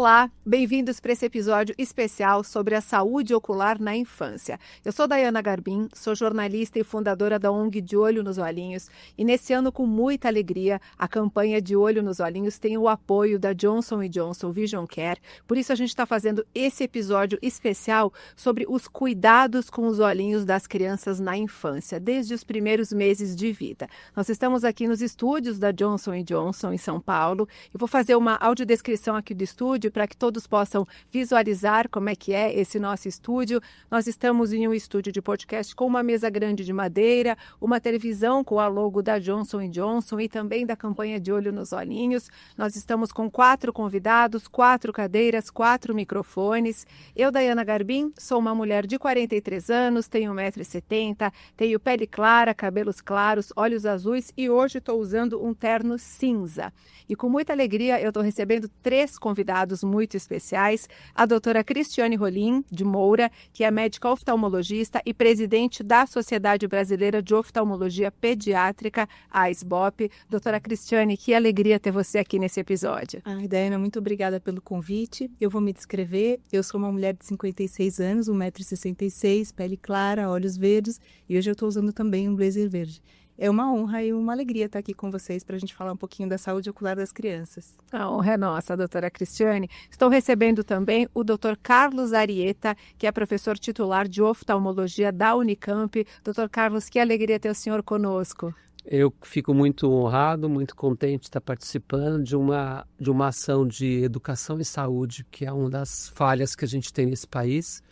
Olá, bem-vindos para esse episódio especial sobre a saúde ocular na infância. Eu sou Dayana Garbim, sou jornalista e fundadora da ONG De Olho nos Olhinhos e nesse ano, com muita alegria, a campanha De Olho nos Olhinhos tem o apoio da Johnson & Johnson Vision Care. Por isso a gente está fazendo esse episódio especial sobre os cuidados com os olhinhos das crianças na infância, desde os primeiros meses de vida. Nós estamos aqui nos estúdios da Johnson & Johnson em São Paulo. Eu vou fazer uma audiodescrição aqui do estúdio para que todos possam visualizar como é que é esse nosso estúdio. Nós estamos em um estúdio de podcast com uma mesa grande de madeira, uma televisão com a logo da Johnson & Johnson e também da campanha De Olho nos Olhinhos. Nós estamos com 4 convidados, 4 cadeiras, 4 microfones. Eu, Dayana Garbim, sou uma mulher de 43 anos, tenho 1,70 m, tenho pele clara, cabelos claros, olhos azuis e hoje estou usando um terno cinza. E com muita alegria eu estou recebendo 3 convidados muito especiais, a doutora Cristiane Rolim, de Moura, que é médica oftalmologista e presidente da Sociedade Brasileira de Oftalmologia Pediátrica, a SBOP. Doutora Cristiane, que alegria ter você aqui nesse episódio. Dayana, muito obrigada pelo convite. Eu vou me descrever. Eu sou uma mulher de 56 anos, 1,66 m, pele clara, olhos verdes, e hoje eu estou usando também um blazer verde. É uma honra e uma alegria estar aqui com vocês para a gente falar um pouquinho da saúde ocular das crianças. A honra é nossa, doutora Cristiane. Estou recebendo também o doutor Carlos Arieta, que é professor titular de oftalmologia da Unicamp. Doutor Carlos, que alegria ter o senhor conosco. Eu fico muito honrado, muito contente de estar participando de uma ação de educação e saúde, que é uma das falhas que a gente tem nesse país.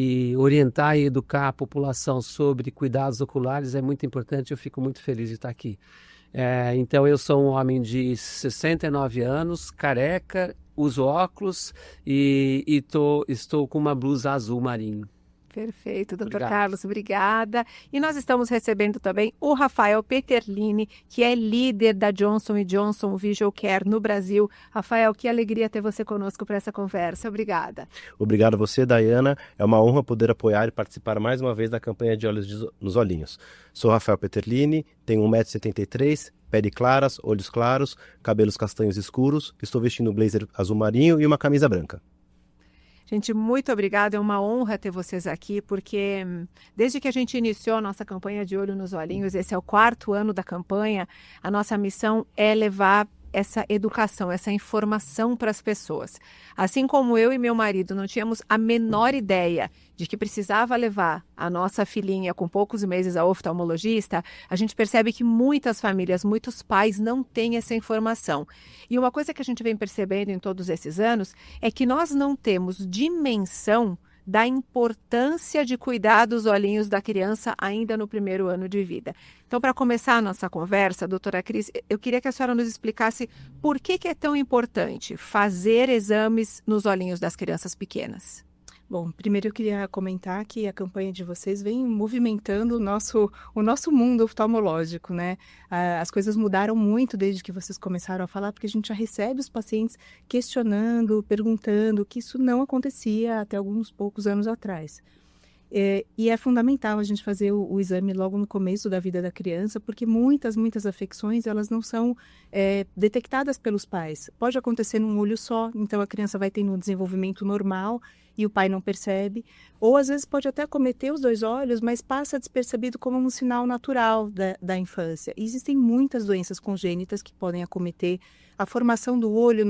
E orientar e educar a população sobre cuidados oculares é muito importante, eu fico muito feliz de estar aqui. Então eu sou um homem de 69 anos, careca, uso óculos e estou com uma blusa azul marinho. Perfeito, doutor Carlos, obrigada. E nós estamos recebendo também o Rafael Peterlini, que é líder da Johnson & Johnson Vision Care no Brasil. Rafael, que alegria ter você conosco para essa conversa. Obrigada. Obrigado a você, Dayana. É uma honra poder apoiar e participar mais uma vez da campanha De Olhos nos Olhinhos. Sou Rafael Peterlini, tenho 1,73 m, pele claras, olhos claros, cabelos castanhos escuros, estou vestindo um blazer azul marinho e uma camisa branca. Gente, muito obrigada, é uma honra ter vocês aqui, porque desde que a gente iniciou a nossa campanha De Olho nos Olhinhos, esse é o 4º ano da campanha, a nossa missão é levar essa educação, essa informação para as pessoas. Assim como eu e meu marido não tínhamos a menor ideia de que precisava levar a nossa filhinha com poucos meses ao oftalmologista, a gente percebe que muitas famílias, muitos pais não têm essa informação. E uma coisa que a gente vem percebendo em todos esses anos é que nós não temos dimensão da importância de cuidar dos olhinhos da criança ainda no primeiro ano de vida. Então, para começar a nossa conversa, doutora Cris, eu queria que a senhora nos explicasse por que é tão importante fazer exames nos olhinhos das crianças pequenas. Bom, primeiro eu queria comentar que a campanha de vocês vem movimentando o nosso mundo oftalmológico, né? As coisas mudaram muito desde que vocês começaram a falar, porque a gente já recebe os pacientes questionando, perguntando, que isso não acontecia até alguns poucos anos atrás. E é fundamental a gente fazer o exame logo no começo da vida da criança, porque muitas afecções elas não são detectadas pelos pais. Pode acontecer num olho só, então a criança vai tendo um desenvolvimento normal e o pai não percebe. Ou às vezes pode até acometer os 2 olhos, mas passa despercebido como um sinal natural da infância. E existem muitas doenças congênitas que podem acometer. A formação do olho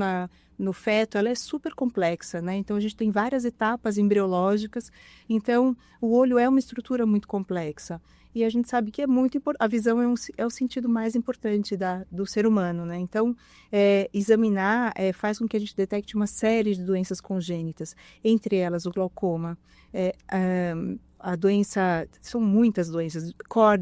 no feto, ela é super complexa, né? Então, a gente tem várias etapas embriológicas. Então, o olho é uma estrutura muito complexa. E a gente sabe que é muito importante. A visão é o sentido mais importante do ser humano, né? Então, examinar faz com que a gente detecte uma série de doenças congênitas, entre elas o glaucoma, a doença, são muitas doenças,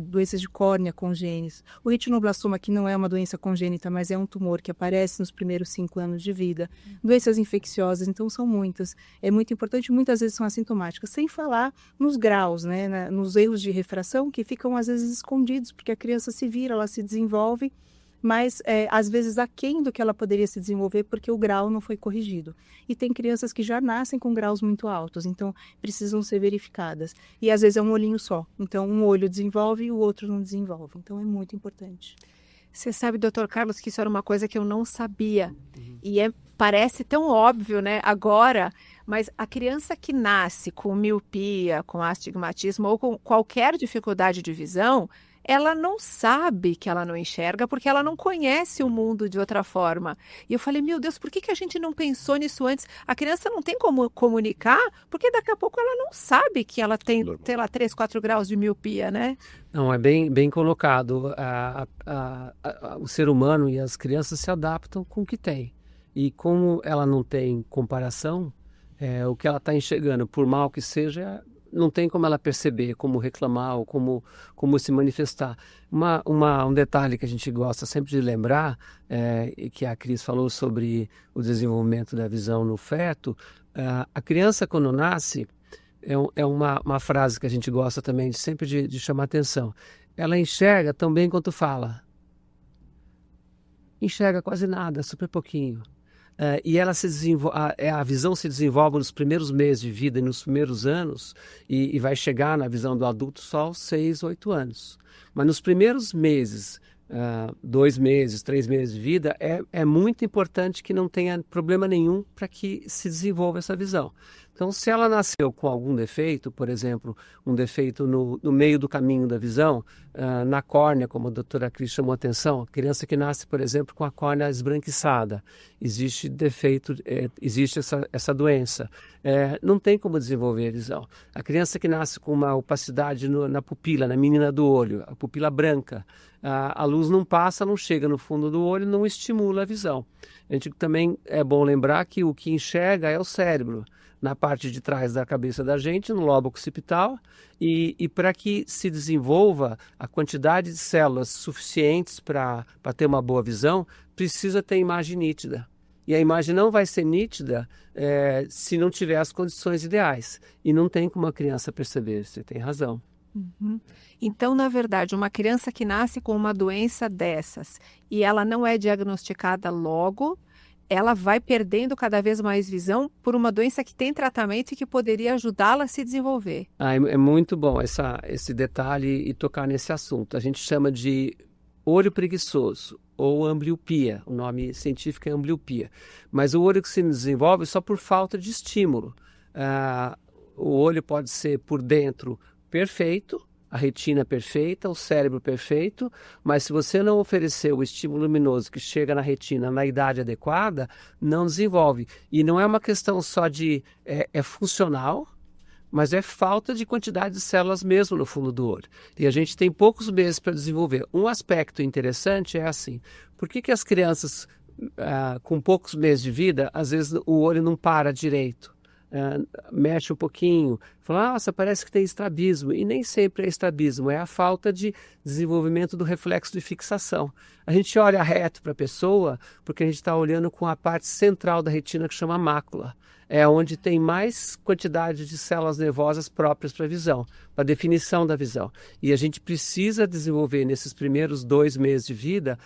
doenças de córnea congênitas. O retinoblastoma, que não é uma doença congênita, mas é um tumor que aparece nos primeiros 5 anos de vida. Doenças infecciosas, então são muitas. É muito importante, muitas vezes são assintomáticas, sem falar nos graus, né, nos erros de refração, que ficam às vezes escondidos, porque a criança se vira, ela se desenvolve, mas às vezes aquém do que ela poderia se desenvolver porque o grau não foi corrigido. E tem crianças que já nascem com graus muito altos, então precisam ser verificadas. E às vezes é um olhinho só, então um olho desenvolve e o outro não desenvolve, então é muito importante. Você sabe, doutor Carlos, que isso era uma coisa que eu não sabia. E é Parece tão óbvio, né, agora, mas a criança que nasce com miopia, com astigmatismo ou com qualquer dificuldade de visão, ela não sabe que ela não enxerga porque ela não conhece o mundo de outra forma. E eu falei, meu Deus, por que a gente não pensou nisso antes? A criança não tem como comunicar, porque daqui a pouco ela não sabe que ela tem, sei lá, 3, 4 graus de miopia, né? Não, é bem colocado. O ser humano e as crianças se adaptam com o que tem. E como ela não tem comparação, o que ela está enxergando, por mal que seja, não tem como ela perceber, como reclamar ou como se manifestar. Um detalhe que a gente gosta sempre de lembrar, que a Cris falou sobre o desenvolvimento da visão no feto, a criança quando nasce, é uma frase que a gente gosta também sempre de chamar atenção, ela enxerga tão bem quanto fala. Enxerga quase nada, super pouquinho. E ela a visão se desenvolve nos primeiros meses de vida e nos primeiros anos e vai chegar na visão do adulto só aos 6, 8 anos. Mas nos primeiros meses, 2 meses, 3 meses de vida, é muito importante que não tenha problema nenhum para que se desenvolva essa visão. Então, se ela nasceu com algum defeito, por exemplo, um defeito no meio do caminho da visão, na córnea, como a doutora Cris chamou a atenção, a criança que nasce, por exemplo, com a córnea esbranquiçada, existe defeito, existe essa doença, não tem como desenvolver a visão. A criança que nasce com uma opacidade na pupila, na menina do olho, a pupila branca, a luz não passa, não chega no fundo do olho, não estimula a visão. A gente também é bom lembrar que o que enxerga é o cérebro, na parte de trás da cabeça da gente, no lobo occipital, e para que se desenvolva a quantidade de células suficientes para ter uma boa visão, precisa ter imagem nítida. E a imagem não vai ser nítida se não tiver as condições ideais. E não tem como a criança perceber, você tem razão. Uhum. Então, na verdade, uma criança que nasce com uma doença dessas e ela não é diagnosticada logo, ela vai perdendo cada vez mais visão por uma doença que tem tratamento e que poderia ajudá-la a se desenvolver. É muito bom esse detalhe e tocar nesse assunto. A gente chama de olho preguiçoso ou ambliopia. O nome científico é ambliopia. Mas o olho que se desenvolve só por falta de estímulo. O olho pode ser por dentro perfeito, a retina perfeita, o cérebro perfeito, mas se você não oferecer o estímulo luminoso que chega na retina na idade adequada, não desenvolve. E não é uma questão só de... é funcional, mas é falta de quantidade de células mesmo no fundo do olho. E a gente tem poucos meses para desenvolver. Um aspecto interessante é assim, por que as crianças com poucos meses de vida, às vezes o olho não para direito? Mexe um pouquinho, fala, nossa, parece que tem estrabismo, e nem sempre é estrabismo, é a falta de desenvolvimento do reflexo de fixação. A gente olha reto para a pessoa porque a gente está olhando com a parte central da retina que chama mácula, é onde tem mais quantidade de células nervosas próprias para a visão, para a definição da visão. E a gente precisa desenvolver nesses primeiros 2 meses de vida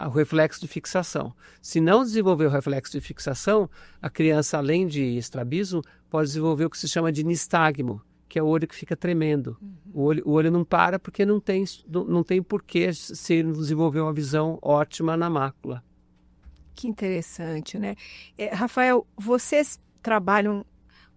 o reflexo de fixação. Se não desenvolver o reflexo de fixação, a criança, além de estrabismo, pode desenvolver o que se chama de nistagmo, que é o olho que fica tremendo. O olho não para porque não tem porquê se desenvolver uma visão ótima na mácula. Que interessante, né? Rafael, vocês trabalham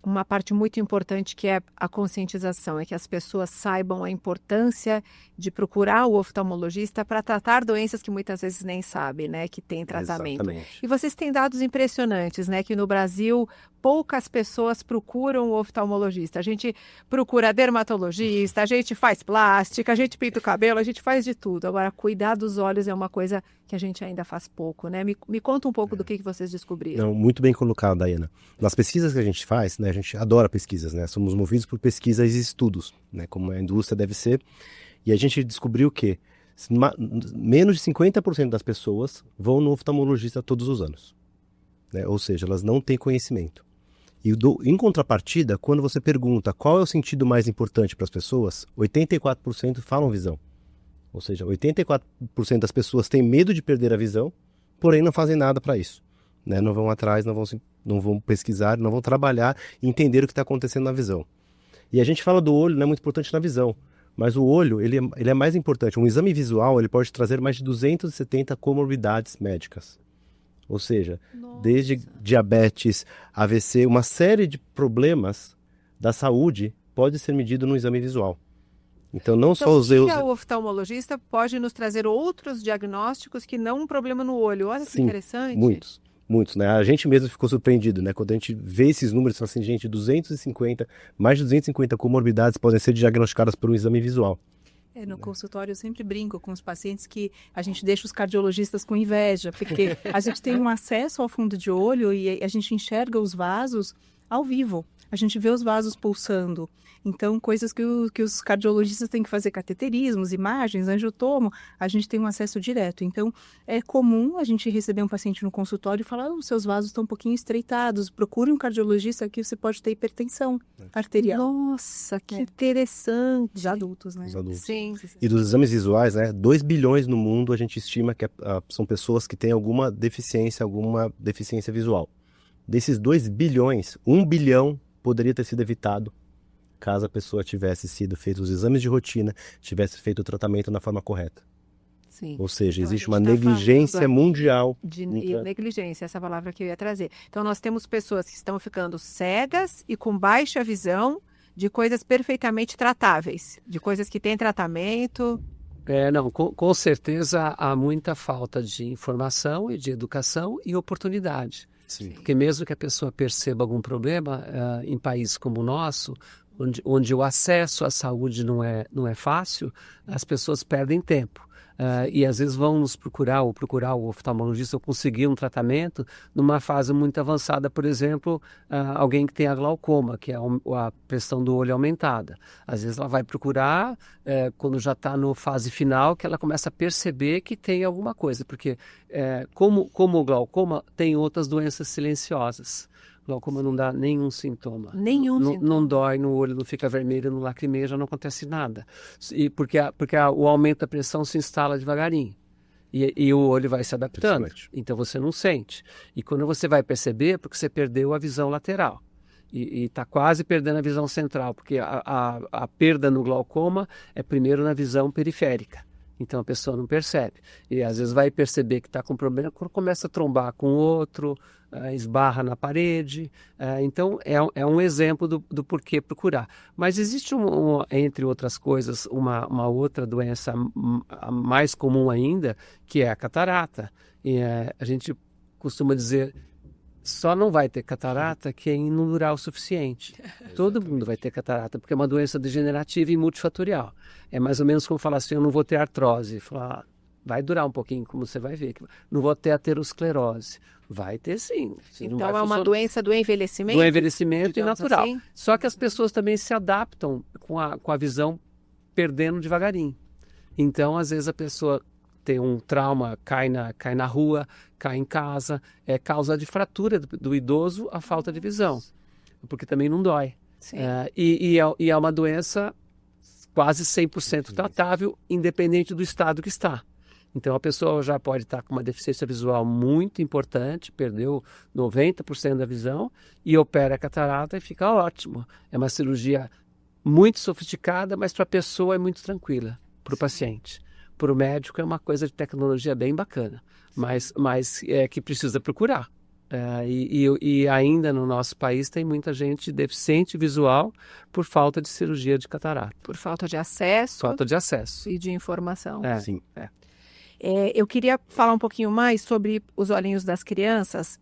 uma parte muito importante que é a conscientização, é que as pessoas saibam a importância de procurar o oftalmologista para tratar doenças que muitas vezes nem sabem, né, que tem tratamento. Exatamente. E vocês têm dados impressionantes, né, que no Brasil poucas pessoas procuram o oftalmologista. A gente procura dermatologista, a gente faz plástica, a gente pinta o cabelo, a gente faz de tudo. Agora, cuidar dos olhos é uma coisa que a gente ainda faz pouco, né? Me conta um pouco do que vocês descobriram. Não, muito bem colocado, Daiana. Nas pesquisas que a gente faz, né, a gente adora pesquisas, né? Somos movidos por pesquisas e estudos, né? Como a indústria deve ser. E a gente descobriu que menos de 50% das pessoas vão no oftalmologista todos os anos, né? Ou seja, elas não têm conhecimento. E em contrapartida, quando você pergunta qual é o sentido mais importante para as pessoas, 84% falam visão. Ou seja, 84% das pessoas têm medo de perder a visão, porém não fazem nada para isso, né? Não vão atrás, não vão pesquisar, não vão trabalhar e entender o que está acontecendo na visão. E a gente fala do olho, não é muito importante na visão, mas o olho ele é mais importante. Um exame visual ele pode trazer mais de 270 comorbidades médicas. Ou seja, Nossa. desde diabetes, AVC, uma série de problemas da saúde pode ser medido no exame visual. Então, não só os erros... o oftalmologista pode nos trazer outros diagnósticos que não um problema no olho. Olha que Sim, interessante. muitos, né? A gente mesmo ficou surpreendido, né? Quando a gente vê esses números, fala assim, gente, mais de 250 comorbidades podem ser diagnosticadas por um exame visual. No consultório eu sempre brinco com os pacientes que a gente deixa os cardiologistas com inveja, porque a gente tem um acesso ao fundo de olho e a gente enxerga os vasos ao vivo. A gente vê os vasos pulsando. Então, coisas que os cardiologistas têm que fazer, cateterismos, imagens, angiotomo, a gente tem um acesso direto. Então, é comum a gente receber um paciente no consultório e falar, os seus vasos estão um pouquinho estreitados, procure um cardiologista que você pode ter hipertensão arterial. Nossa, que interessante. De adultos, né? Os adultos. Sim. E dos exames visuais, né? 2 bilhões no mundo a gente estima que são pessoas que têm alguma deficiência visual. Desses 2 bilhões, 1 bilhão poderia ter sido evitado caso a pessoa tivesse sido feito os exames de rotina, tivesse feito o tratamento na forma correta. Sim. Ou seja, Então, existe a uma gente tá negligência falando mundial. negligência, essa palavra que eu ia trazer. Então, nós temos pessoas que estão ficando cegas e com baixa visão de coisas perfeitamente tratáveis, de coisas que têm tratamento. Não, com certeza há muita falta de informação e de educação e oportunidade. Sim. Porque mesmo que a pessoa perceba algum problema, em países como o nosso, onde o acesso à saúde não é fácil, as pessoas perdem tempo. E às vezes vão nos procurar o oftalmologista ou conseguir um tratamento numa fase muito avançada, por exemplo, alguém que tem a glaucoma, que é a pressão do olho aumentada. Às vezes ela vai procurar quando já está na fase final, que ela começa a perceber que tem alguma coisa, porque como o glaucoma tem outras doenças silenciosas. Glaucoma não dá nenhum sintoma. Não dói no olho, não fica vermelho, não lacrimeja, não acontece nada. E porque o aumento da pressão se instala devagarinho. E o olho vai se adaptando. Então você não sente. E quando você vai perceber, é porque você perdeu a visão lateral. E está quase perdendo a visão central, porque a perda no glaucoma é primeiro na visão periférica. Então a pessoa não percebe. E às vezes vai perceber que está com problema quando começa a trombar com outro, esbarra na parede. Então é um exemplo do porquê procurar. Mas existe, entre outras coisas, uma outra doença mais comum ainda, que é a catarata. E a gente costuma dizer... Só não vai ter catarata quem não durar o suficiente. Todo mundo vai ter catarata, porque é uma doença degenerativa e multifatorial. É mais ou menos como falar assim, eu não vou ter artrose. Falar, vai durar um pouquinho, como você vai ver. Não vou ter aterosclerose. Vai ter sim. Então é uma doença do envelhecimento? Do envelhecimento e natural. Assim? Só que as pessoas também se adaptam com a visão perdendo devagarinho. Então, às vezes a pessoa... tem um trauma, cai na rua, cai em casa, é causa de fratura do idoso a falta de visão, porque também não dói. E é uma doença quase 100% tratável, independente do estado que está. Então a pessoa já pode estar com uma deficiência visual muito importante, perdeu 90% da visão e opera a catarata e fica ótimo. É uma cirurgia muito sofisticada, mas para a pessoa é muito tranquila, para o paciente. Para o médico é uma coisa de tecnologia bem bacana, mas é que precisa procurar. E ainda no nosso país tem muita gente deficiente visual por falta de cirurgia de catarata. Por falta de acesso. Falta de acesso. E de informação. Sim. Eu queria falar um pouquinho mais sobre os olhinhos das crianças.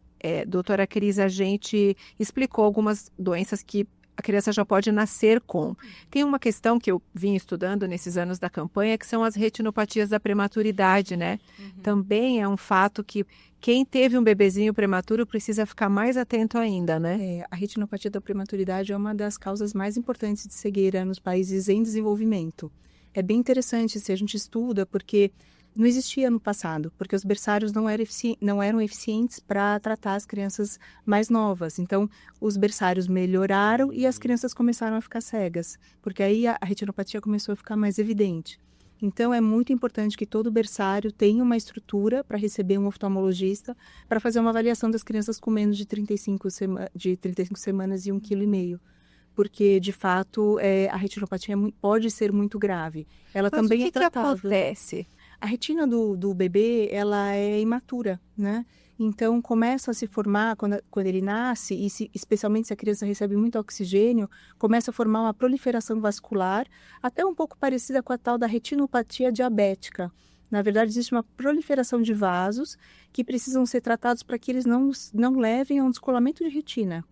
Doutora Cris, a gente explicou algumas doenças que a criança já pode nascer com. Tem uma questão que eu vim estudando nesses anos da campanha, que são as retinopatias da prematuridade, né? Também é um fato que quem teve um bebezinho prematuro precisa ficar mais atento ainda, né? A retinopatia da prematuridade é uma das causas mais importantes de cegueira nos países em desenvolvimento. É bem interessante se a gente estuda, porque não existia no passado, porque os berçários não eram eficientes para tratar as crianças mais novas. Então, os berçários melhoraram e as crianças começaram a ficar cegas, porque aí a retinopatia começou a ficar mais evidente. Então, é muito importante que todo berçário tenha uma estrutura para receber um oftalmologista para fazer uma avaliação das crianças com menos de 35 semanas e 1,5 kg. Porque, de fato, a retinopatia pode ser muito grave. Ela Mas também o que é tratável. acontece? A retina do bebê, ela é imatura, né? Então, começa a se formar, quando ele nasce, e especialmente se a criança recebe muito oxigênio, começa a formar uma proliferação vascular, até um pouco parecida com a tal da retinopatia diabética. Na verdade, existe uma proliferação de vasos que precisam ser tratados para que eles não levem a um descolamento de retina.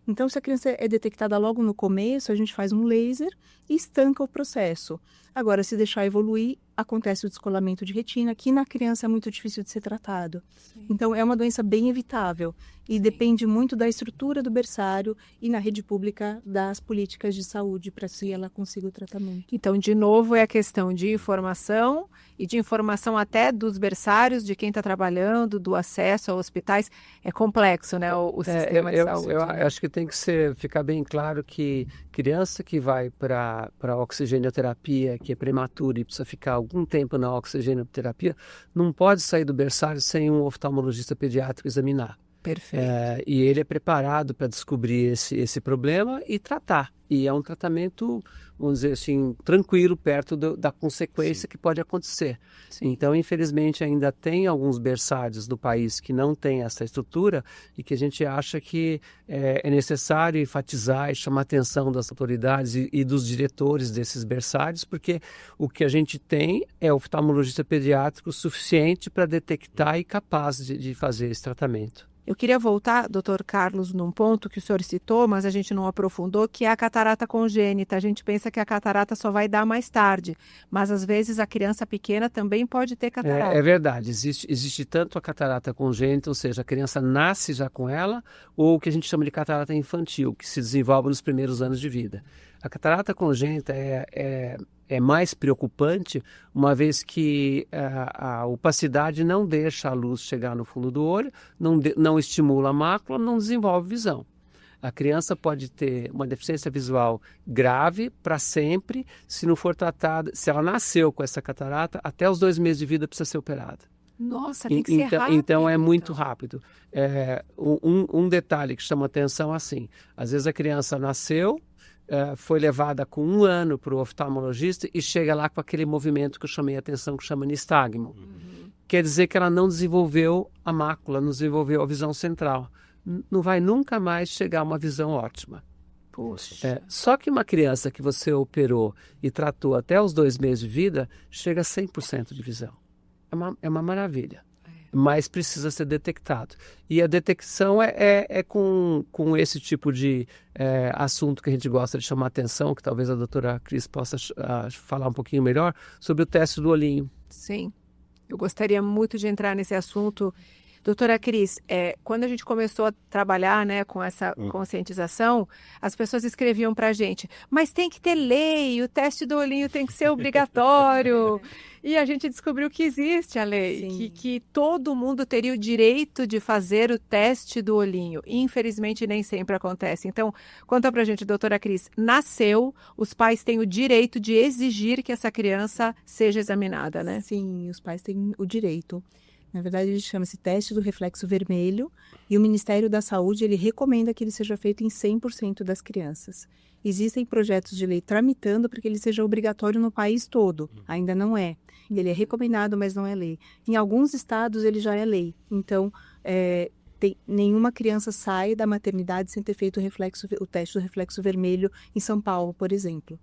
Então, se a criança é detectada logo no começo, a gente faz um laser e estanca o processo. Agora, se deixar evoluir, acontece o descolamento de retina, que na criança é muito difícil de ser tratado. Sim. Então, é uma doença bem evitável e depende muito da estrutura do berçário e, na rede pública, das políticas de saúde para que ela consiga o tratamento. Então, de novo, é a questão de informação e de informação até dos berçários, de quem está trabalhando, do acesso a hospitais. É complexo, né, o sistema de saúde. Eu acho que tem que ficar bem claro que criança que vai para a oxigenoterapia, que é prematura e precisa ficar algum tempo na oxigenoterapia, não pode sair do berçário sem um oftalmologista pediátrico examinar. Perfeito. E ele é preparado para descobrir esse problema e tratar. E é um tratamento, vamos dizer assim, tranquilo, perto da consequência que pode acontecer. Sim. Então, infelizmente, ainda tem alguns berçários do país que não têm essa estrutura e que a gente acha que é necessário enfatizar e chamar a atenção das autoridades e dos diretores desses berçários, porque o que a gente tem é oftalmologista pediátrico suficiente para detectar e capaz de fazer esse tratamento. Eu queria voltar, doutor Carlos, num ponto que o senhor citou, mas a gente não aprofundou, que é a catarata congênita. A gente pensa que a catarata só vai dar mais tarde, mas às vezes a criança pequena também pode ter catarata. É verdade, existe tanto a catarata congênita, ou seja, a criança nasce já com ela, ou o que a gente chama de catarata infantil, que se desenvolve nos primeiros anos de vida. A catarata congênita é mais preocupante, uma vez que a opacidade não deixa a luz chegar no fundo do olho, não estimula a mácula, não desenvolve visão. A criança pode ter uma deficiência visual grave para sempre, se não for tratada, se ela nasceu com essa catarata, até os 2 meses de vida precisa ser operada. Nossa, tem que ser rápido. Então é muito rápido. Um detalhe que chama atenção assim, às vezes a criança nasceu, foi levada com 1 ano para o oftalmologista e chega lá com aquele movimento que eu chamei a atenção, que chama nistagmo. Uhum. Quer dizer que ela não desenvolveu a mácula, não desenvolveu a visão central. Não vai nunca mais chegar a uma visão ótima. Poxa. Só que uma criança que você operou e tratou até os 2 meses de vida, chega a 100% de visão. É uma maravilha. Mas precisa ser detectado. E a detecção é com esse tipo de assunto que a gente gosta de chamar atenção, que talvez a doutora Cris possa falar um pouquinho melhor, sobre o teste do olhinho. Sim, eu gostaria muito de entrar nesse assunto. Doutora Cris, quando a gente começou a trabalhar, né, com essa conscientização, as pessoas escreviam para a gente, mas tem que ter lei, o teste do olhinho tem que ser obrigatório. E a gente descobriu que existe a lei, que todo mundo teria o direito de fazer o teste do olhinho. Infelizmente, nem sempre acontece. Então, conta para a gente, doutora Cris, nasceu, os pais têm o direito de exigir que essa criança seja examinada, né? Sim, os pais têm o direito. Na verdade, ele chama-se teste do reflexo vermelho e o Ministério da Saúde ele recomenda que ele seja feito em 100% das crianças. Existem projetos de lei tramitando para que ele seja obrigatório no país todo. Ainda não é. Ele é recomendado, mas não é lei. Em alguns estados ele já é lei. Então, nenhuma criança sai da maternidade sem ter feito o teste do reflexo vermelho em São Paulo, por exemplo.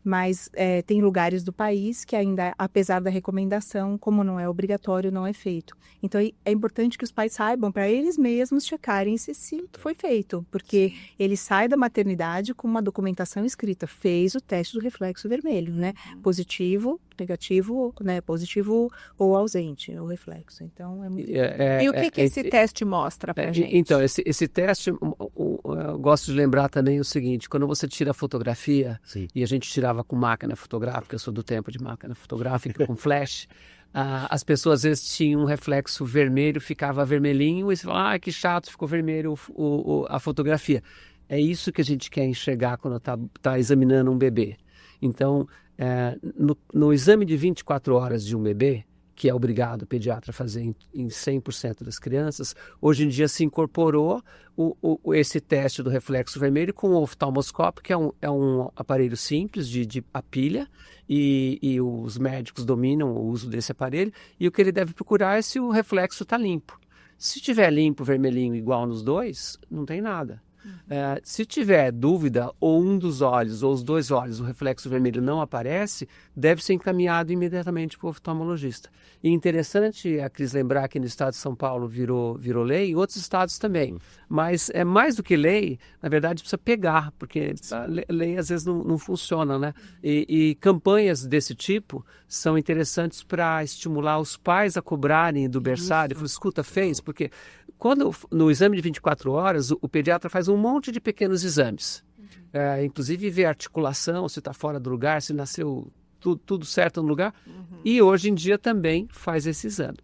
Mas tem lugares do país que ainda, apesar da recomendação, como não é obrigatório, não é feito. Então, é importante que os pais saibam para eles mesmos checarem se foi feito, porque ele sai da maternidade com uma documentação escrita, fez o teste do reflexo vermelho, né? Positivo, negativo, né? Positivo ou ausente, o reflexo. Então, é muito... E o que esse teste mostra para a gente? Então, esse teste, eu gosto de lembrar também o seguinte, quando você tira a fotografia, e a gente tirava com máquina fotográfica, eu sou do tempo de máquina fotográfica, com flash, as pessoas às vezes tinham um reflexo vermelho, ficava vermelhinho, e você fala, que chato, ficou vermelho a fotografia. É isso que a gente quer enxergar quando está examinando um bebê. Então, no exame de 24 horas de um bebê, que é obrigado o pediatra a fazer em 100% das crianças, hoje em dia se incorporou esse teste do reflexo vermelho com o oftalmoscópio, que é um aparelho simples de a pilha, e os médicos dominam o uso desse aparelho, e o que ele deve procurar é se o reflexo está limpo. Se tiver limpo, vermelhinho, igual nos dois, não tem nada. Se tiver dúvida, ou um dos olhos, ou os dois olhos, o reflexo vermelho não aparece, deve ser encaminhado imediatamente para o oftalmologista. E interessante, a Cris, lembrar que no estado de São Paulo virou lei, e outros estados também. Mas é mais do que lei, na verdade precisa pegar, porque a lei às vezes não funciona, né? E campanhas desse tipo são interessantes para estimular os pais a cobrarem do berçário. Escuta, fez, porque quando no exame de 24 horas, o pediatra faz um monte de pequenos exames. Inclusive ver a articulação, se está fora do lugar, se nasceu tudo certo no lugar. E hoje em dia também faz esse exame.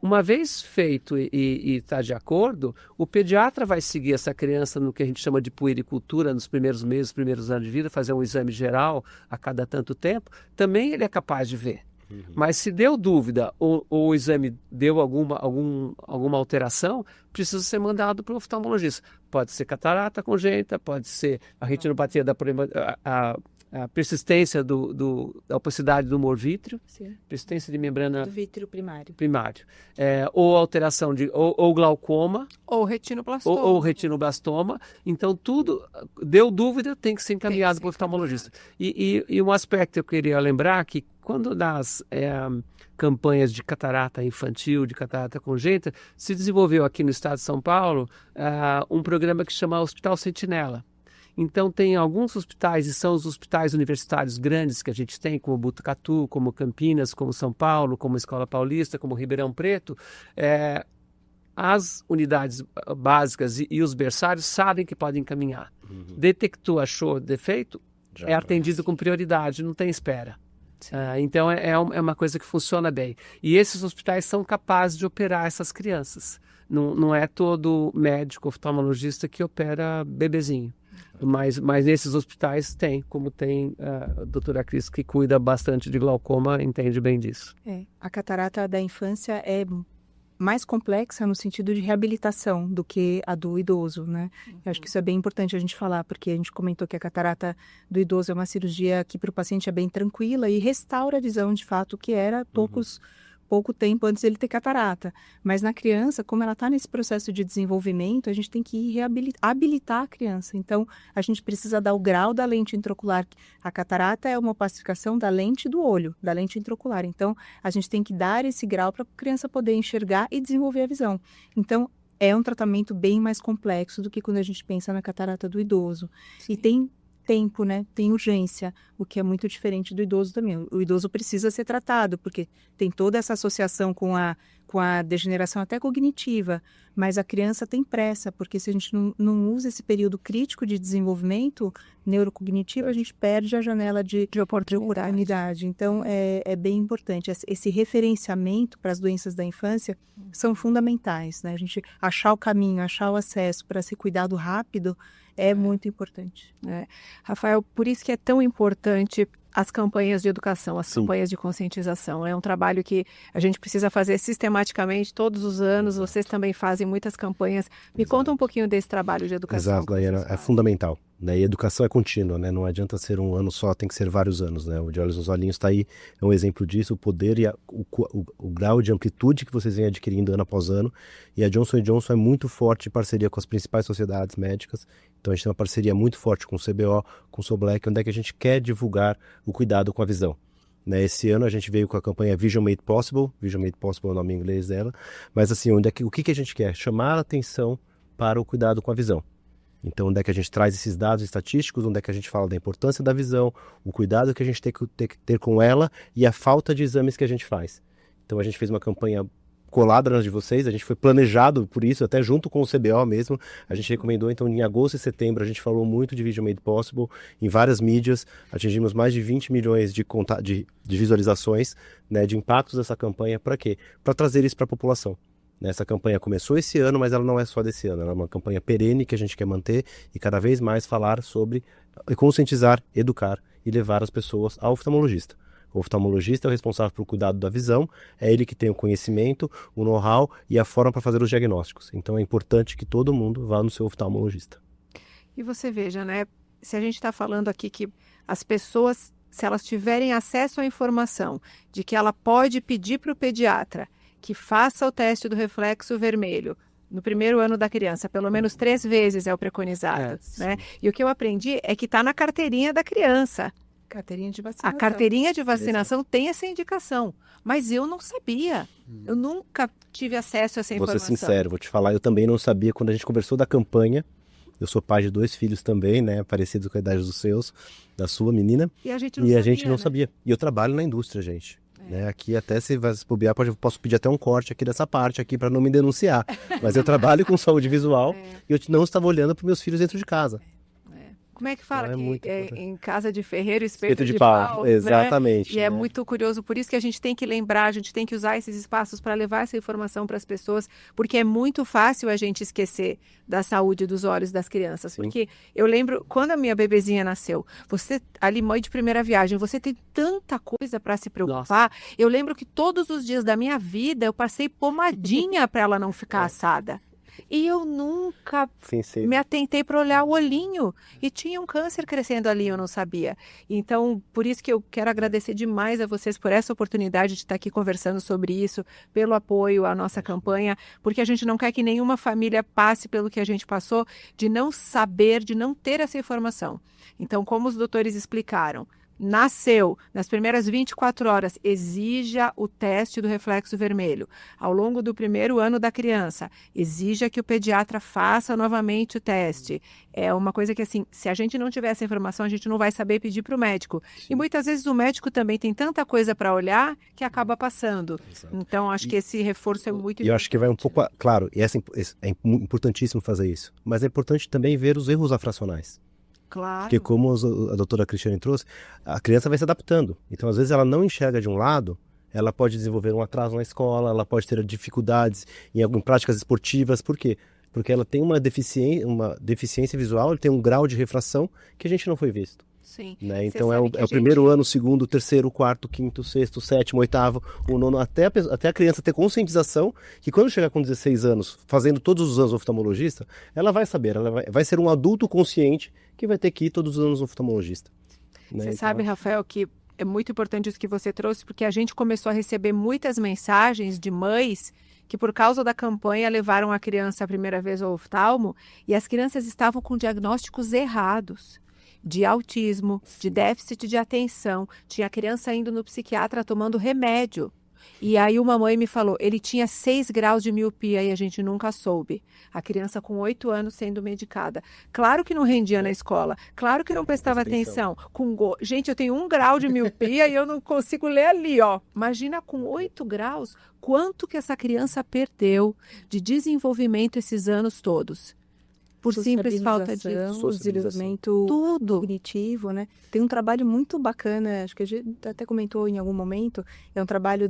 Uma vez feito e está de acordo, o pediatra vai seguir essa criança no que a gente chama de puericultura, nos primeiros meses, primeiros anos de vida, fazer um exame geral a cada tanto tempo. Também ele é capaz de ver. Mas se deu dúvida ou o exame deu alguma alteração, precisa ser mandado para o oftalmologista. Pode ser catarata congênita, pode ser a retinopatia a persistência da opacidade do humor vítreo, persistência de membrana do vítreo primário. Ou alteração ou glaucoma, ou retinoblastoma. Ou retinoblastoma. Então, tudo deu dúvida, tem que ser encaminhado para o oftalmologista. E um aspecto que eu queria lembrar que quando nas campanhas de catarata infantil, de catarata congênita, se desenvolveu aqui no estado de São Paulo um programa que chama Hospital Sentinela. Então, tem alguns hospitais, e são os hospitais universitários grandes que a gente tem, como Botucatu, como Campinas, como São Paulo, como Escola Paulista, como Ribeirão Preto. As unidades básicas e os berçários sabem que podem encaminhar. Detectou, achou defeito, é atendido com prioridade, não tem espera. Então, é uma coisa que funciona bem. E esses hospitais são capazes de operar essas crianças. Não é todo médico oftalmologista que opera bebezinho. Mas nesses hospitais tem, como tem a doutora Cris, que cuida bastante de glaucoma, entende bem disso. A catarata da infância é mais complexa no sentido de reabilitação do que a do idoso, né? Eu acho que isso é bem importante a gente falar, porque a gente comentou que a catarata do idoso é uma cirurgia que para o paciente é bem tranquila e restaura a visão de fato que era pouco tempo antes dele ter catarata. Mas na criança, como ela está nesse processo de desenvolvimento, a gente tem que habilitar a criança. Então, a gente precisa dar o grau da lente intraocular. A catarata é uma opacificação da lente do olho, da lente intraocular. Então, a gente tem que dar esse grau para a criança poder enxergar e desenvolver a visão. Então, é um tratamento bem mais complexo do que quando a gente pensa na catarata do idoso. Sim. E tem tempo, né? Tem urgência, o que é muito diferente do idoso também. O idoso precisa ser tratado, porque tem toda essa associação com a degeneração até cognitiva, mas a criança tem pressa, porque se a gente não usa esse período crítico de desenvolvimento neurocognitivo, a gente perde a janela de oportunidade. Então, é bem importante. Esse referenciamento para as doenças da infância são fundamentais, né? A gente achar o caminho, achar o acesso para esse cuidado rápido é muito importante. Rafael, por isso que é tão importante as campanhas de educação, as campanhas de conscientização. É um trabalho que a gente precisa fazer sistematicamente todos os anos. Vocês também fazem muitas campanhas. Me conta um pouquinho desse trabalho de educação. Exato, Daiana, é fundamental. Né? E educação é contínua, né? Não adianta ser um ano só, tem que ser vários anos. Né? O De Olhos nos Olhinhos está aí, é um exemplo disso, o poder e o grau de amplitude que vocês vêm adquirindo ano após ano. E a Johnson & Johnson é muito forte em parceria com as principais sociedades médicas. Então a gente tem uma parceria muito forte com o CBO, com o Soblec, onde é que a gente quer divulgar o cuidado com a visão. Né? Esse ano a gente veio com a campanha Vision Made Possible é o nome em inglês dela, mas assim, o que a gente quer? Chamar a atenção para o cuidado com a visão. Então, onde é que a gente traz esses dados estatísticos, onde é que a gente fala da importância da visão, o cuidado que a gente tem que ter com ela e a falta de exames que a gente faz. Então, a gente fez uma campanha colada nas de vocês, a gente foi planejado por isso, até junto com o CBO mesmo, a gente recomendou, então em agosto e setembro a gente falou muito de Vision Made Possible, em várias mídias, atingimos mais de 20 milhões de visualizações, né, de impactos dessa campanha, para quê? Para trazer isso para a população. Essa campanha começou esse ano, mas ela não é só desse ano, ela é uma campanha perene que a gente quer manter e cada vez mais falar sobre, conscientizar, educar e levar as pessoas ao oftalmologista. O oftalmologista é o responsável pelo cuidado da visão, é ele que tem o conhecimento, o know-how e a forma para fazer os diagnósticos. Então é importante que todo mundo vá no seu oftalmologista. E você veja, né? Se a gente está falando aqui que as pessoas, se elas tiverem acesso à informação de que ela pode pedir para o pediatra que faça o teste do reflexo vermelho no primeiro ano da criança, pelo menos 3 vezes é o preconizado, né? E o que eu aprendi é que está na carteirinha da criança. Carteirinha de vacinação. A carteirinha de vacinação tem essa indicação, mas eu não sabia. Eu nunca tive acesso a essa Vou ser informação. sincero, vou te falar, eu também não sabia quando a gente conversou da campanha. Eu sou pai de 2 filhos também, né? Parecidos com a idade dos seus, da sua menina. E a gente não E sabia, a gente não né? sabia. E eu trabalho na indústria, gente. Né? Aqui até se vai se bobear, posso pedir até um corte aqui dessa parte aqui para não me denunciar. Mas eu trabalho com saúde visual e eu não estava olhando para meus filhos dentro de casa. Como é que fala? Então é muito que importante. em casa de ferreiro, espeto Espeto de de pau, pau, né? exatamente, E é né? muito curioso, por isso que a gente tem que lembrar, a gente tem que usar esses espaços para levar essa informação para as pessoas, porque é muito fácil a gente esquecer da saúde dos olhos das crianças. Sim. Porque eu lembro, quando a minha bebezinha nasceu, você, ali, mãe de primeira viagem, você tem tanta coisa para se preocupar. Eu lembro que todos os dias da minha vida eu passei pomadinha para ela não ficar assada. E eu nunca Sim, sim. me atentei para olhar o olhinho e tinha um câncer crescendo ali, eu não sabia. Então, por isso que eu quero agradecer demais a vocês por essa oportunidade de estar aqui conversando sobre isso, pelo apoio à nossa campanha, porque a gente não quer que nenhuma família passe pelo que a gente passou, de não saber, de não ter essa informação. Então, como os doutores explicaram, nasceu, nas primeiras 24 horas, exija o teste do reflexo vermelho. Ao longo do primeiro ano da criança, exija que o pediatra faça novamente o teste. É uma coisa que, assim, se a gente não tiver essa informação, a gente não vai saber pedir para o médico. E muitas vezes o médico também tem tanta coisa para olhar que acaba passando. Exato. Então, acho que esse reforço é muito importante. E eu acho que vai um pouco, claro, e é importantíssimo fazer isso, mas é importante também ver os erros afracionais. Claro. Porque como a doutora Cristiane trouxe, a criança vai se adaptando. Então, às vezes, ela não enxerga de um lado, ela pode desenvolver um atraso na escola, ela pode ter dificuldades em práticas esportivas. Por quê? Porque ela tem uma deficiência visual, ele tem um grau de refração que a gente não foi visto. Sim. Né? Você Então, é sabe o que a primeiro ano, o segundo, o terceiro, o quarto, o quinto, o sexto, o sétimo, o oitavo, o nono, até a criança ter conscientização que quando chegar com 16 anos, fazendo todos os anos oftalmologista, ela vai saber, ela vai ser um adulto consciente que vai ter que ir todos os anos ao oftalmologista. Né? Você Então, sabe, Rafael, que é muito importante isso que você trouxe, porque a gente começou a receber muitas mensagens de mães que, por causa da campanha, levaram a criança a primeira vez ao oftalmo e as crianças estavam com diagnósticos errados. De autismo, de déficit de atenção. Tinha criança indo no psiquiatra tomando remédio. E aí uma mãe me falou, ele tinha 6 graus de miopia e a gente nunca soube. A criança com 8 anos sendo medicada. Claro que não rendia na escola, claro que não prestava atenção. Gente, eu tenho 1 grau de miopia e eu não consigo ler ali, ó. Imagina com 8 graus, quanto que essa criança perdeu de desenvolvimento esses anos todos. Por simples falta de desenvolvimento tudo. cognitivo, né? Tem um trabalho muito bacana, acho que a gente até comentou em algum momento, é um trabalho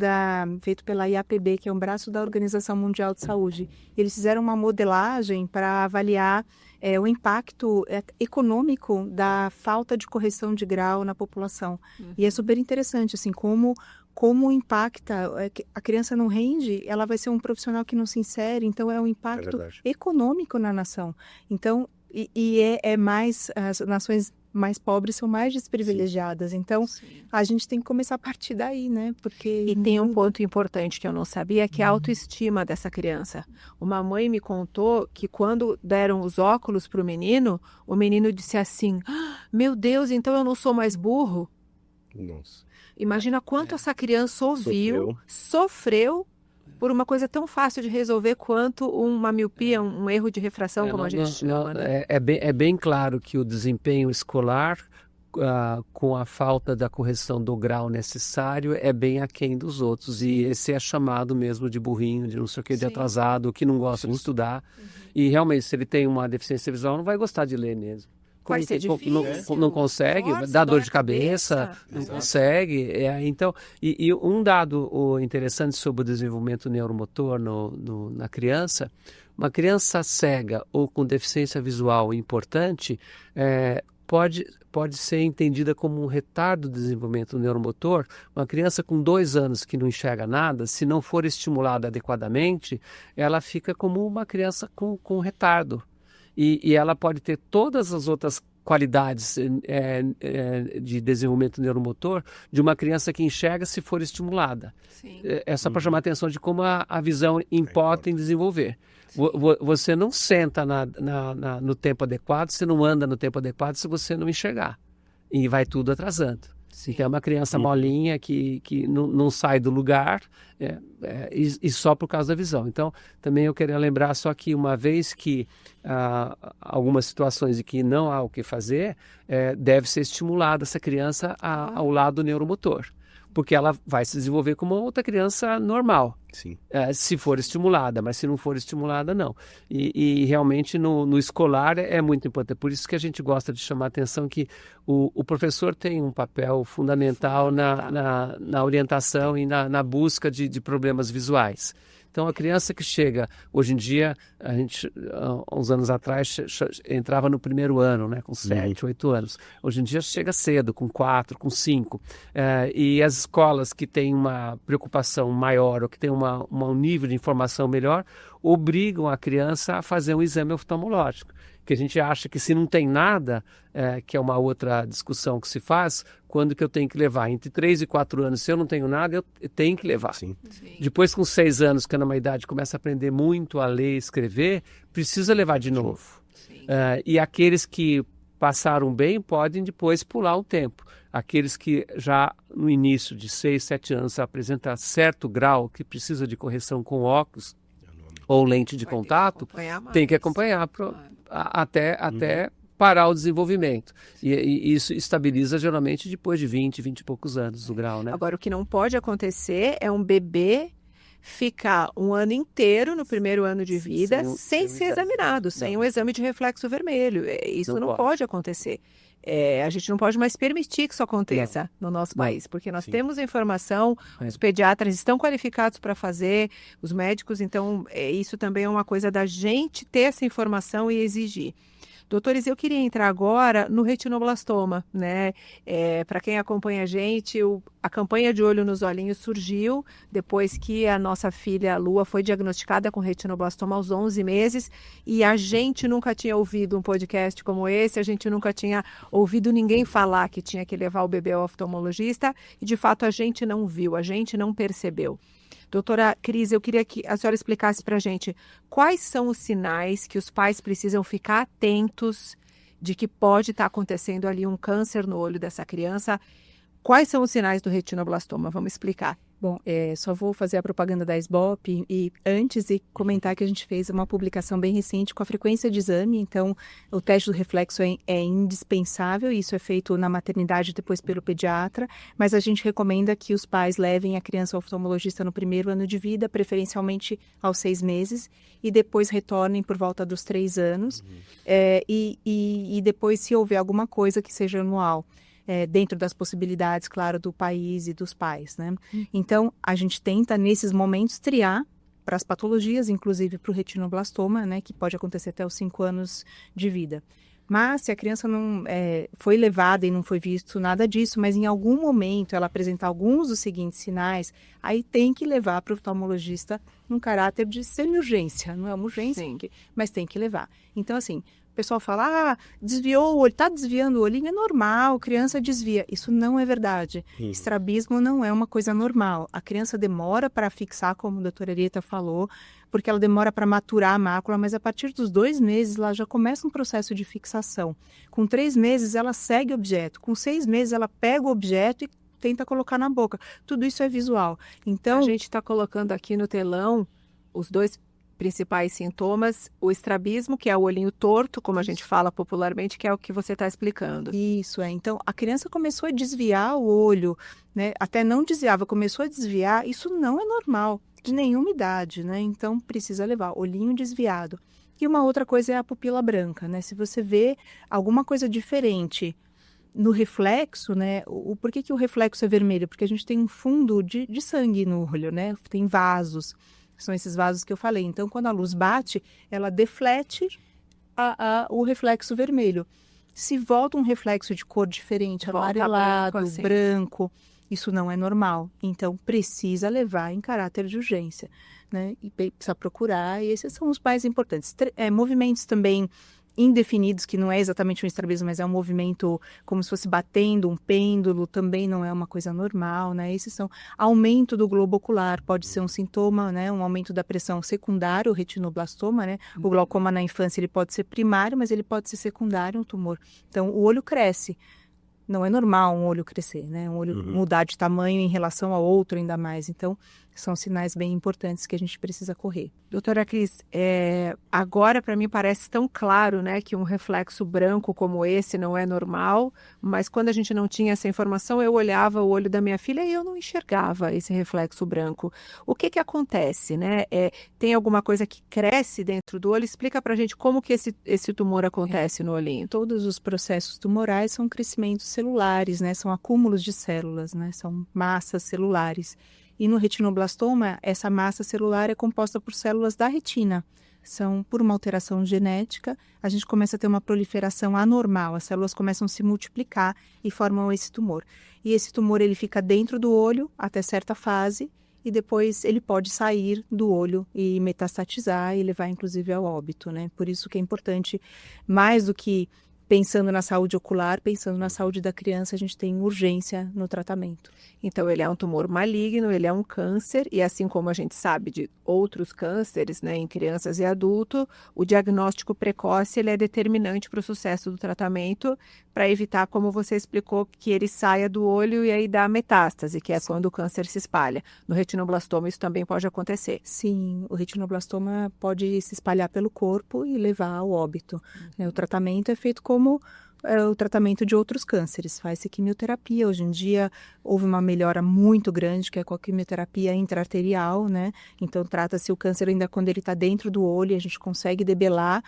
feito pela IAPB, que é um braço da Organização Mundial de Saúde. Eles fizeram uma modelagem para avaliar o impacto econômico da falta de correção de grau na população. E é super interessante, assim, como impacta, a criança não rende, ela vai ser um profissional que não se insere, então é um impacto econômico na nação. Então, as nações mais pobres são mais desprivilegiadas, então a gente tem que começar a partir daí, né? Porque... E tem um ponto importante que eu não sabia, que é a autoestima dessa criança. Uma mãe me contou que quando deram os óculos para o menino disse assim, meu Deus, então eu não sou mais burro? Nossa. Imagina quanto essa criança ouviu, sofreu por uma coisa tão fácil de resolver quanto uma miopia, um erro de refração, como a gente chama. Né? É bem claro que o desempenho escolar, com a falta da correção do grau necessário, é bem aquém dos outros. E esse é chamado mesmo de burrinho, de não sei o que, de atrasado, que não gosta de estudar. E realmente, se ele tem uma deficiência visual, não vai gostar de ler mesmo. Vai ser difícil. Não consegue, dá dor de cabeça, não consegue. Então, e um dado interessante sobre o desenvolvimento neuromotor na criança, uma criança cega ou com deficiência visual importante pode ser entendida como um retardo do desenvolvimento neuromotor. Uma criança com 2 anos que não enxerga nada, se não for estimulada adequadamente, ela fica como uma criança com retardo. e ela pode ter todas as outras qualidades de desenvolvimento neuromotor de uma criança que enxerga se for estimulada. Sim. É só para chamar a atenção de como a visão importa em desenvolver. Você não senta no tempo adequado, você não anda no tempo adequado se você não enxergar. E vai tudo atrasando. Então é uma criança molinha que não sai do lugar e só por causa da visão. Então também eu queria lembrar só que uma vez que algumas situações em que não há o que fazer, deve ser estimulada essa criança ao lado neuromotor. Porque ela vai se desenvolver como outra criança normal, Sim. Se for estimulada, mas se não for estimulada, não. E realmente no escolar é muito importante. Por isso que a gente gosta de chamar a atenção que o professor tem um papel fundamental na orientação e na busca de problemas visuais. Então, a criança que chega, hoje em dia, a gente, uns anos atrás, entrava no primeiro ano, né, com 7, 8 anos. Hoje em dia chega cedo, com 4, com 5. E as escolas que têm uma preocupação maior ou que têm um nível de informação melhor, obrigam a criança a fazer um exame oftalmológico. Que a gente acha que se não tem nada, que é uma outra discussão que se faz, quando que eu tenho que levar? Entre 3 e 4 anos, se eu não tenho nada, eu tenho que levar. Sim. Depois, com 6 anos, que é numa idade começa a aprender muito a ler e escrever, precisa levar de novo. E aqueles que passaram bem podem depois pular um tempo. Aqueles que já no início de 6, 7 anos apresentam certo grau que precisa de correção com óculos ou lente de contato, tem que acompanhar até parar o desenvolvimento. E isso estabiliza geralmente depois de 20 e poucos anos o grau, né? Agora, o que não pode acontecer é um bebê ficar um ano inteiro no primeiro ano de vida sem ser examinado, sem um exame de reflexo vermelho. Isso não pode acontecer. A gente não pode mais permitir que isso aconteça no nosso país, porque nós temos a informação, os pediatras estão qualificados para fazer, os médicos, então isso também é uma coisa da gente ter essa informação e exigir. Doutores, eu queria entrar agora no retinoblastoma, né? Para quem acompanha a gente, a campanha de Olho nos Olhinhos surgiu depois que a nossa filha Lua foi diagnosticada com retinoblastoma aos 11 meses e a gente nunca tinha ouvido um podcast como esse, a gente nunca tinha ouvido ninguém falar que tinha que levar o bebê ao oftalmologista e, de fato, a gente não viu, a gente não percebeu. Doutora Cris, eu queria que a senhora explicasse para a gente quais são os sinais que os pais precisam ficar atentos de que pode estar acontecendo ali um câncer no olho dessa criança. Quais são os sinais do retinoblastoma? Vamos explicar. Bom, só vou fazer a propaganda da SBOP e antes e comentar que a gente fez uma publicação bem recente com a frequência de exame, então o teste do reflexo é indispensável, isso é feito na maternidade depois pelo pediatra, mas a gente recomenda que os pais levem a criança ao oftalmologista no primeiro ano de vida, preferencialmente aos 6 meses, e depois retornem por volta dos 3 anos, e depois se houver alguma coisa que seja anual. Dentro das possibilidades, claro, do país e dos pais, né? Então, a gente tenta, nesses momentos, triar para as patologias, inclusive para o retinoblastoma, né? Que pode acontecer até os 5 anos de vida. Mas, se a criança não foi levada e não foi visto nada disso, mas em algum momento ela apresentar alguns dos seguintes sinais, aí tem que levar para o oftalmologista num caráter de semi-urgência. Não é uma urgência, mas tem que levar. Então, assim, o pessoal fala, desviou o olho, está desviando o olhinho, é normal, criança desvia. Isso não é verdade. Estrabismo não é uma coisa normal. A criança demora para fixar, como a doutora Arieta falou, porque ela demora para maturar a mácula, mas a partir dos 2 meses ela já começa um processo de fixação. Com 3 meses ela segue o objeto, com 6 meses ela pega o objeto e tenta colocar na boca. Tudo isso é visual. Então, a gente está colocando aqui no telão os 2 principais sintomas, o estrabismo, que é o olhinho torto, como a gente fala popularmente, que é o que você está explicando. Isso, Então, a criança começou a desviar o olho, né? Até não desviava, começou a desviar, isso não é normal, de nenhuma idade, né? Então, precisa levar olhinho desviado. E uma outra coisa é a pupila branca, né? Se você vê alguma coisa diferente no reflexo, né? Por que o reflexo é vermelho? Porque a gente tem um fundo de sangue no olho, né? Tem vasos. São esses vasos que eu falei. Então, quando a luz bate, ela deflete o reflexo vermelho. Se volta um reflexo de cor diferente, amarelado, branco, isso não é normal. Então, precisa levar em caráter de urgência, né? E precisa procurar, e esses são os mais importantes. Movimentos também indefinidos, que não é exatamente um estrabismo, mas é um movimento como se fosse batendo um pêndulo, também não é uma coisa normal, né? Esses são aumento do globo ocular, pode ser um sintoma, né? Um aumento da pressão secundário, o retinoblastoma, né? O glaucoma na infância ele pode ser primário, mas ele pode ser secundário, um tumor. Então, o olho cresce. Não é normal um olho crescer, né? Um olho mudar de tamanho em relação ao outro ainda mais. Então, são sinais bem importantes que a gente precisa correr. Doutora Cris, agora para mim parece tão claro, né, que um reflexo branco como esse não é normal, mas quando a gente não tinha essa informação, eu olhava o olho da minha filha e eu não enxergava esse reflexo branco. O que acontece, né? Tem alguma coisa que cresce dentro do olho? Explica para a gente como que esse tumor acontece no olhinho. Todos os processos tumorais são crescimentos celulares, né? São acúmulos de células, né? São massas celulares. E no retinoblastoma, essa massa celular é composta por células da retina. Por uma alteração genética, a gente começa a ter uma proliferação anormal, as células começam a se multiplicar e formam esse tumor. E esse tumor ele fica dentro do olho até certa fase e depois ele pode sair do olho e metastatizar e levar inclusive ao óbito, né? Por isso que é importante, mais do que pensando na saúde ocular, pensando na saúde da criança, a gente tem urgência no tratamento. Então, ele é um tumor maligno, ele é um câncer, e assim como a gente sabe de outros cânceres, né, em crianças e adultos, o diagnóstico precoce ele é determinante para o sucesso do tratamento, para evitar, como você explicou, que ele saia do olho e aí dá metástase, que é quando o câncer se espalha. No retinoblastoma isso também pode acontecer. Sim, o retinoblastoma pode se espalhar pelo corpo e levar ao óbito. O tratamento é feito como o tratamento de outros cânceres, faz-se quimioterapia. Hoje em dia houve uma melhora muito grande, que é com a quimioterapia intraarterial, né? Então trata-se o câncer ainda quando ele está dentro do olho e a gente consegue debelar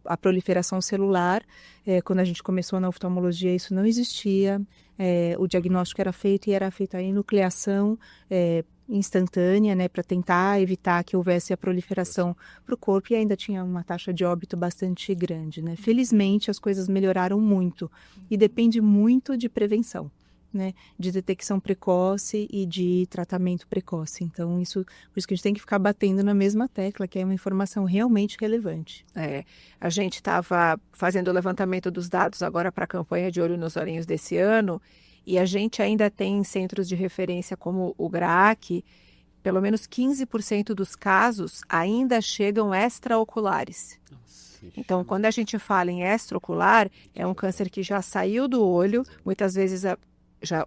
a proliferação celular. Quando a gente começou na oftalmologia isso não existia, o diagnóstico era feito e era feita a enucleação instantânea, né, para tentar evitar que houvesse a proliferação para o corpo e ainda tinha uma taxa de óbito bastante grande, né? Felizmente as coisas melhoraram muito e depende muito de prevenção, né, de detecção precoce e de tratamento precoce. Então por isso que a gente tem que ficar batendo na mesma tecla, que é uma informação realmente relevante. A gente estava fazendo o levantamento dos dados agora para a campanha de Olho nos Olhinhos desse ano. E a gente ainda tem centros de referência como o GRAAC, pelo menos 15% dos casos ainda chegam extraoculares. Então, quando a gente fala em extraocular, é um câncer que já saiu do olho, muitas vezes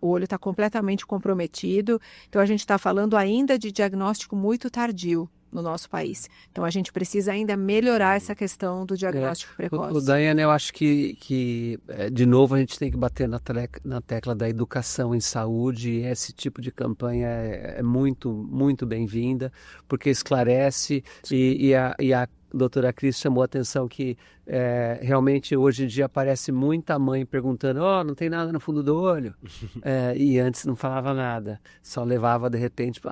o olho está completamente comprometido. Então, a gente está falando ainda de diagnóstico muito tardio no nosso país. Então, a gente precisa ainda melhorar essa questão do diagnóstico precoce. Daiane, eu acho que de novo, a gente tem que bater na tecla da educação em saúde, e esse tipo de campanha é muito, muito bem-vinda, porque esclarece, e a doutora Cris chamou a atenção que realmente hoje em dia aparece muita mãe perguntando, não tem nada no fundo do olho, e antes não falava nada, só levava de repente,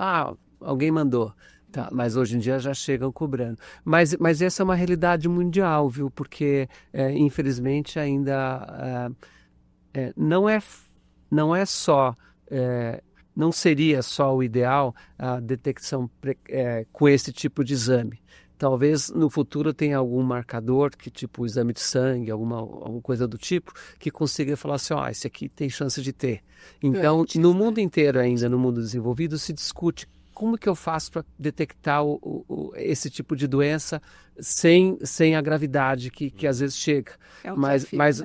alguém mandou. Tá, mas hoje em dia já chegam cobrando. Mas essa é uma realidade mundial, viu? Porque, infelizmente, ainda não é só... não seria só o ideal a detecção com esse tipo de exame. Talvez no futuro tenha algum marcador, que tipo exame de sangue, alguma coisa do tipo, que consiga falar assim, esse aqui tem chance de ter. Então, no mundo inteiro ainda, no mundo desenvolvido, se discute como que eu faço para detectar esse tipo de doença sem a gravidade que às vezes chega.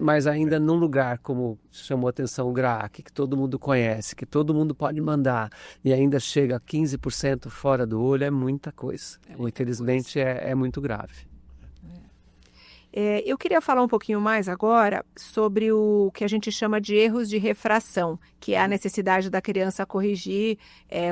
Mas ainda num lugar, como chamou a atenção o GRAAC, que todo mundo conhece, que todo mundo pode mandar, e ainda chega a 15% fora do olho, é muita coisa. Infelizmente, é muito grave. Eu queria falar um pouquinho mais agora sobre o que a gente chama de erros de refração, que é a necessidade da criança corrigir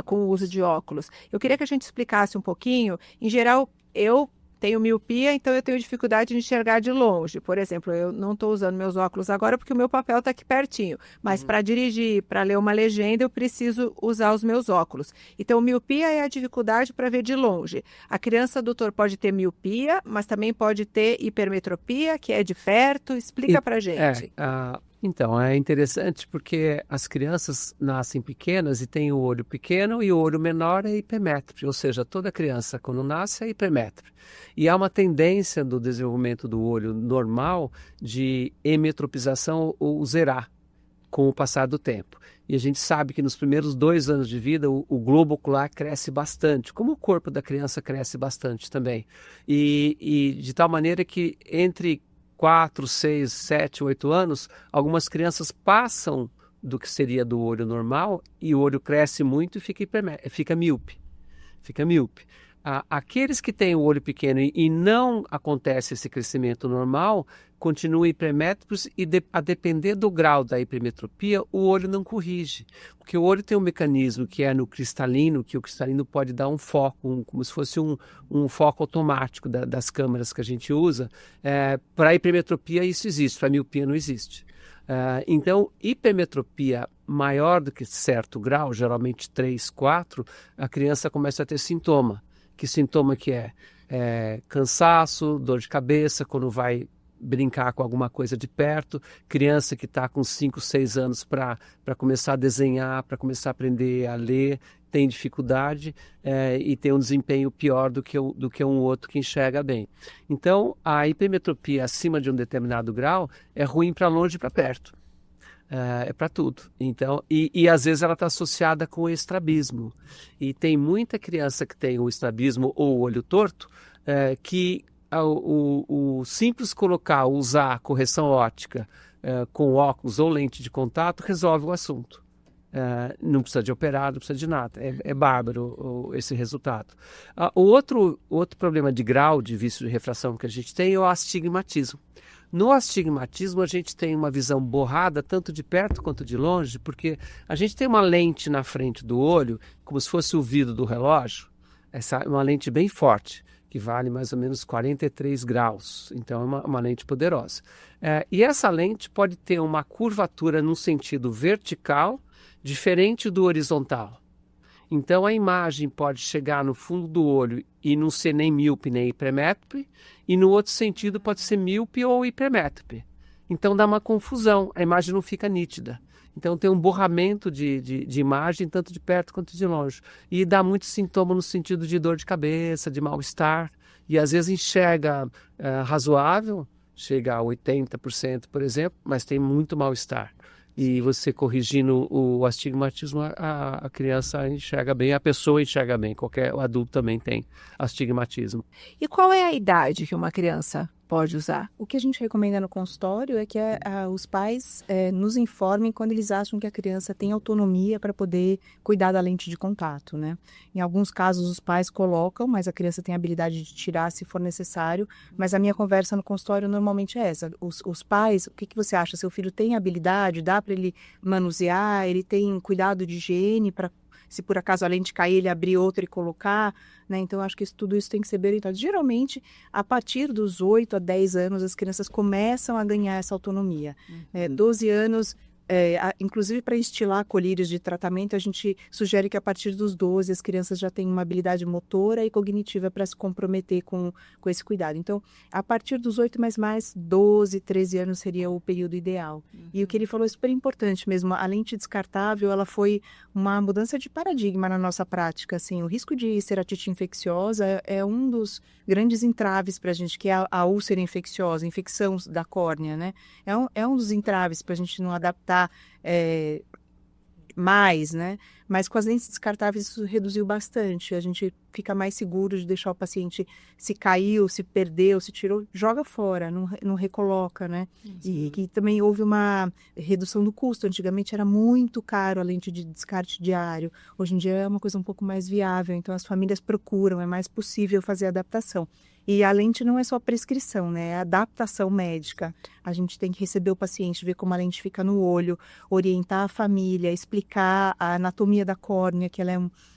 com o uso de óculos. Eu queria que a gente explicasse um pouquinho. Em geral, eu tenho miopia, então eu tenho dificuldade de enxergar de longe. Por exemplo, eu não estou usando meus óculos agora porque o meu papel está aqui pertinho. Mas para dirigir, para ler uma legenda, eu preciso usar os meus óculos. Então, miopia é a dificuldade para ver de longe. A criança, doutor, pode ter miopia, mas também pode ter hipermetropia, que é de perto. Explica para a gente. Então, é interessante porque as crianças nascem pequenas e têm o olho pequeno e o olho menor é hipermétrope, ou seja, toda criança quando nasce é hipermétrope. E há uma tendência do desenvolvimento do olho normal de hemetropização ou zerar com o passar do tempo. E a gente sabe que nos primeiros 2 anos de vida o globo ocular cresce bastante, como o corpo da criança cresce bastante também. E de tal maneira que entre 4, 6, 7, 8 anos, algumas crianças passam do que seria do olho normal e o olho cresce muito e fica míope. Fica míope. Aqueles que têm o olho pequeno e não acontece esse crescimento normal, continuam hipermétropes e a depender do grau da hipermetropia, o olho não corrige. Porque o olho tem um mecanismo que é no cristalino, que o cristalino pode dar um foco, como se fosse um foco automático das câmeras que a gente usa. Para a hipermetropia isso existe, para a miopia não existe. Então, hipermetropia maior do que certo grau, geralmente 3, 4, a criança começa a ter sintoma. Que sintoma que é? Cansaço, dor de cabeça, quando vai brincar com alguma coisa de perto, criança que está com 5, 6 anos para começar a desenhar, para começar a aprender a ler, tem dificuldade e tem um desempenho pior do que um outro que enxerga bem. Então, a hipermetropia acima de um determinado grau é ruim para longe e para perto. É para tudo. Então, e às vezes ela está associada com o estrabismo. E tem muita criança que tem o estrabismo ou o olho torto que o simples usar correção óptica com óculos ou lente de contato resolve o assunto. Não precisa de operar, não precisa de nada. É bárbaro esse resultado. O outro problema de grau de vício de refração que a gente tem é o astigmatismo. No astigmatismo, a gente tem uma visão borrada, tanto de perto quanto de longe, porque a gente tem uma lente na frente do olho, como se fosse o vidro do relógio, uma lente bem forte, que vale mais ou menos 43 graus. Então, é uma lente poderosa. E essa lente pode ter uma curvatura num sentido vertical, diferente do horizontal. Então, a imagem pode chegar no fundo do olho e não ser nem míope nem hipermétrope, e no outro sentido pode ser míope ou hipermétrope. Então, dá uma confusão, a imagem não fica nítida. Então, tem um borramento de imagem, tanto de perto quanto de longe. E dá muito sintoma no sentido de dor de cabeça, de mal-estar, e às vezes enxerga razoável, chega a 80%, por exemplo, mas tem muito mal-estar. E você corrigindo o astigmatismo, a criança enxerga bem, a pessoa enxerga bem, o adulto também tem astigmatismo. E qual é a idade que uma criança pode usar? O que a gente recomenda no consultório é que os pais nos informem quando eles acham que a criança tem autonomia para poder cuidar da lente de contato, né? Em alguns casos os pais colocam, mas a criança tem a habilidade de tirar se for necessário, mas a minha conversa no consultório normalmente é essa. Os pais, o que você acha? Seu filho tem habilidade, dá para ele manusear, ele tem cuidado de higiene para, se por acaso a lente cair, ele abrir outra e colocar, né? Então, acho que tudo isso tem que ser bem orientado. Geralmente, a partir dos 8 a 10 anos, as crianças começam a ganhar essa autonomia. 12 anos, inclusive para estilar colírios de tratamento, a gente sugere que a partir dos 12 as crianças já tenham uma habilidade motora e cognitiva para se comprometer com esse cuidado. Então, a partir dos 8 mais 12, 13 anos seria o período ideal. E o que ele falou é super importante mesmo. A lente descartável, ela foi uma mudança de paradigma na nossa prática. Assim, o risco de ceratite infecciosa é um dos grandes entraves para a gente, que é a úlcera infecciosa, infecção da córnea, né? É um dos entraves para a gente não adaptar mais, né? Mas com as lentes descartáveis isso reduziu bastante. A gente fica mais seguro de deixar o paciente, se caiu, se perdeu, se tirou, joga fora, não recoloca, né? E que também houve uma redução do custo. Antigamente era muito caro a lente de descarte diário. Hoje em dia é uma coisa um pouco mais viável. Então as famílias procuram, é mais possível fazer a adaptação. E a lente não é só prescrição, né? É adaptação médica. A gente tem que receber o paciente, ver como a lente fica no olho, orientar a família, explicar a anatomia da córnea, que ela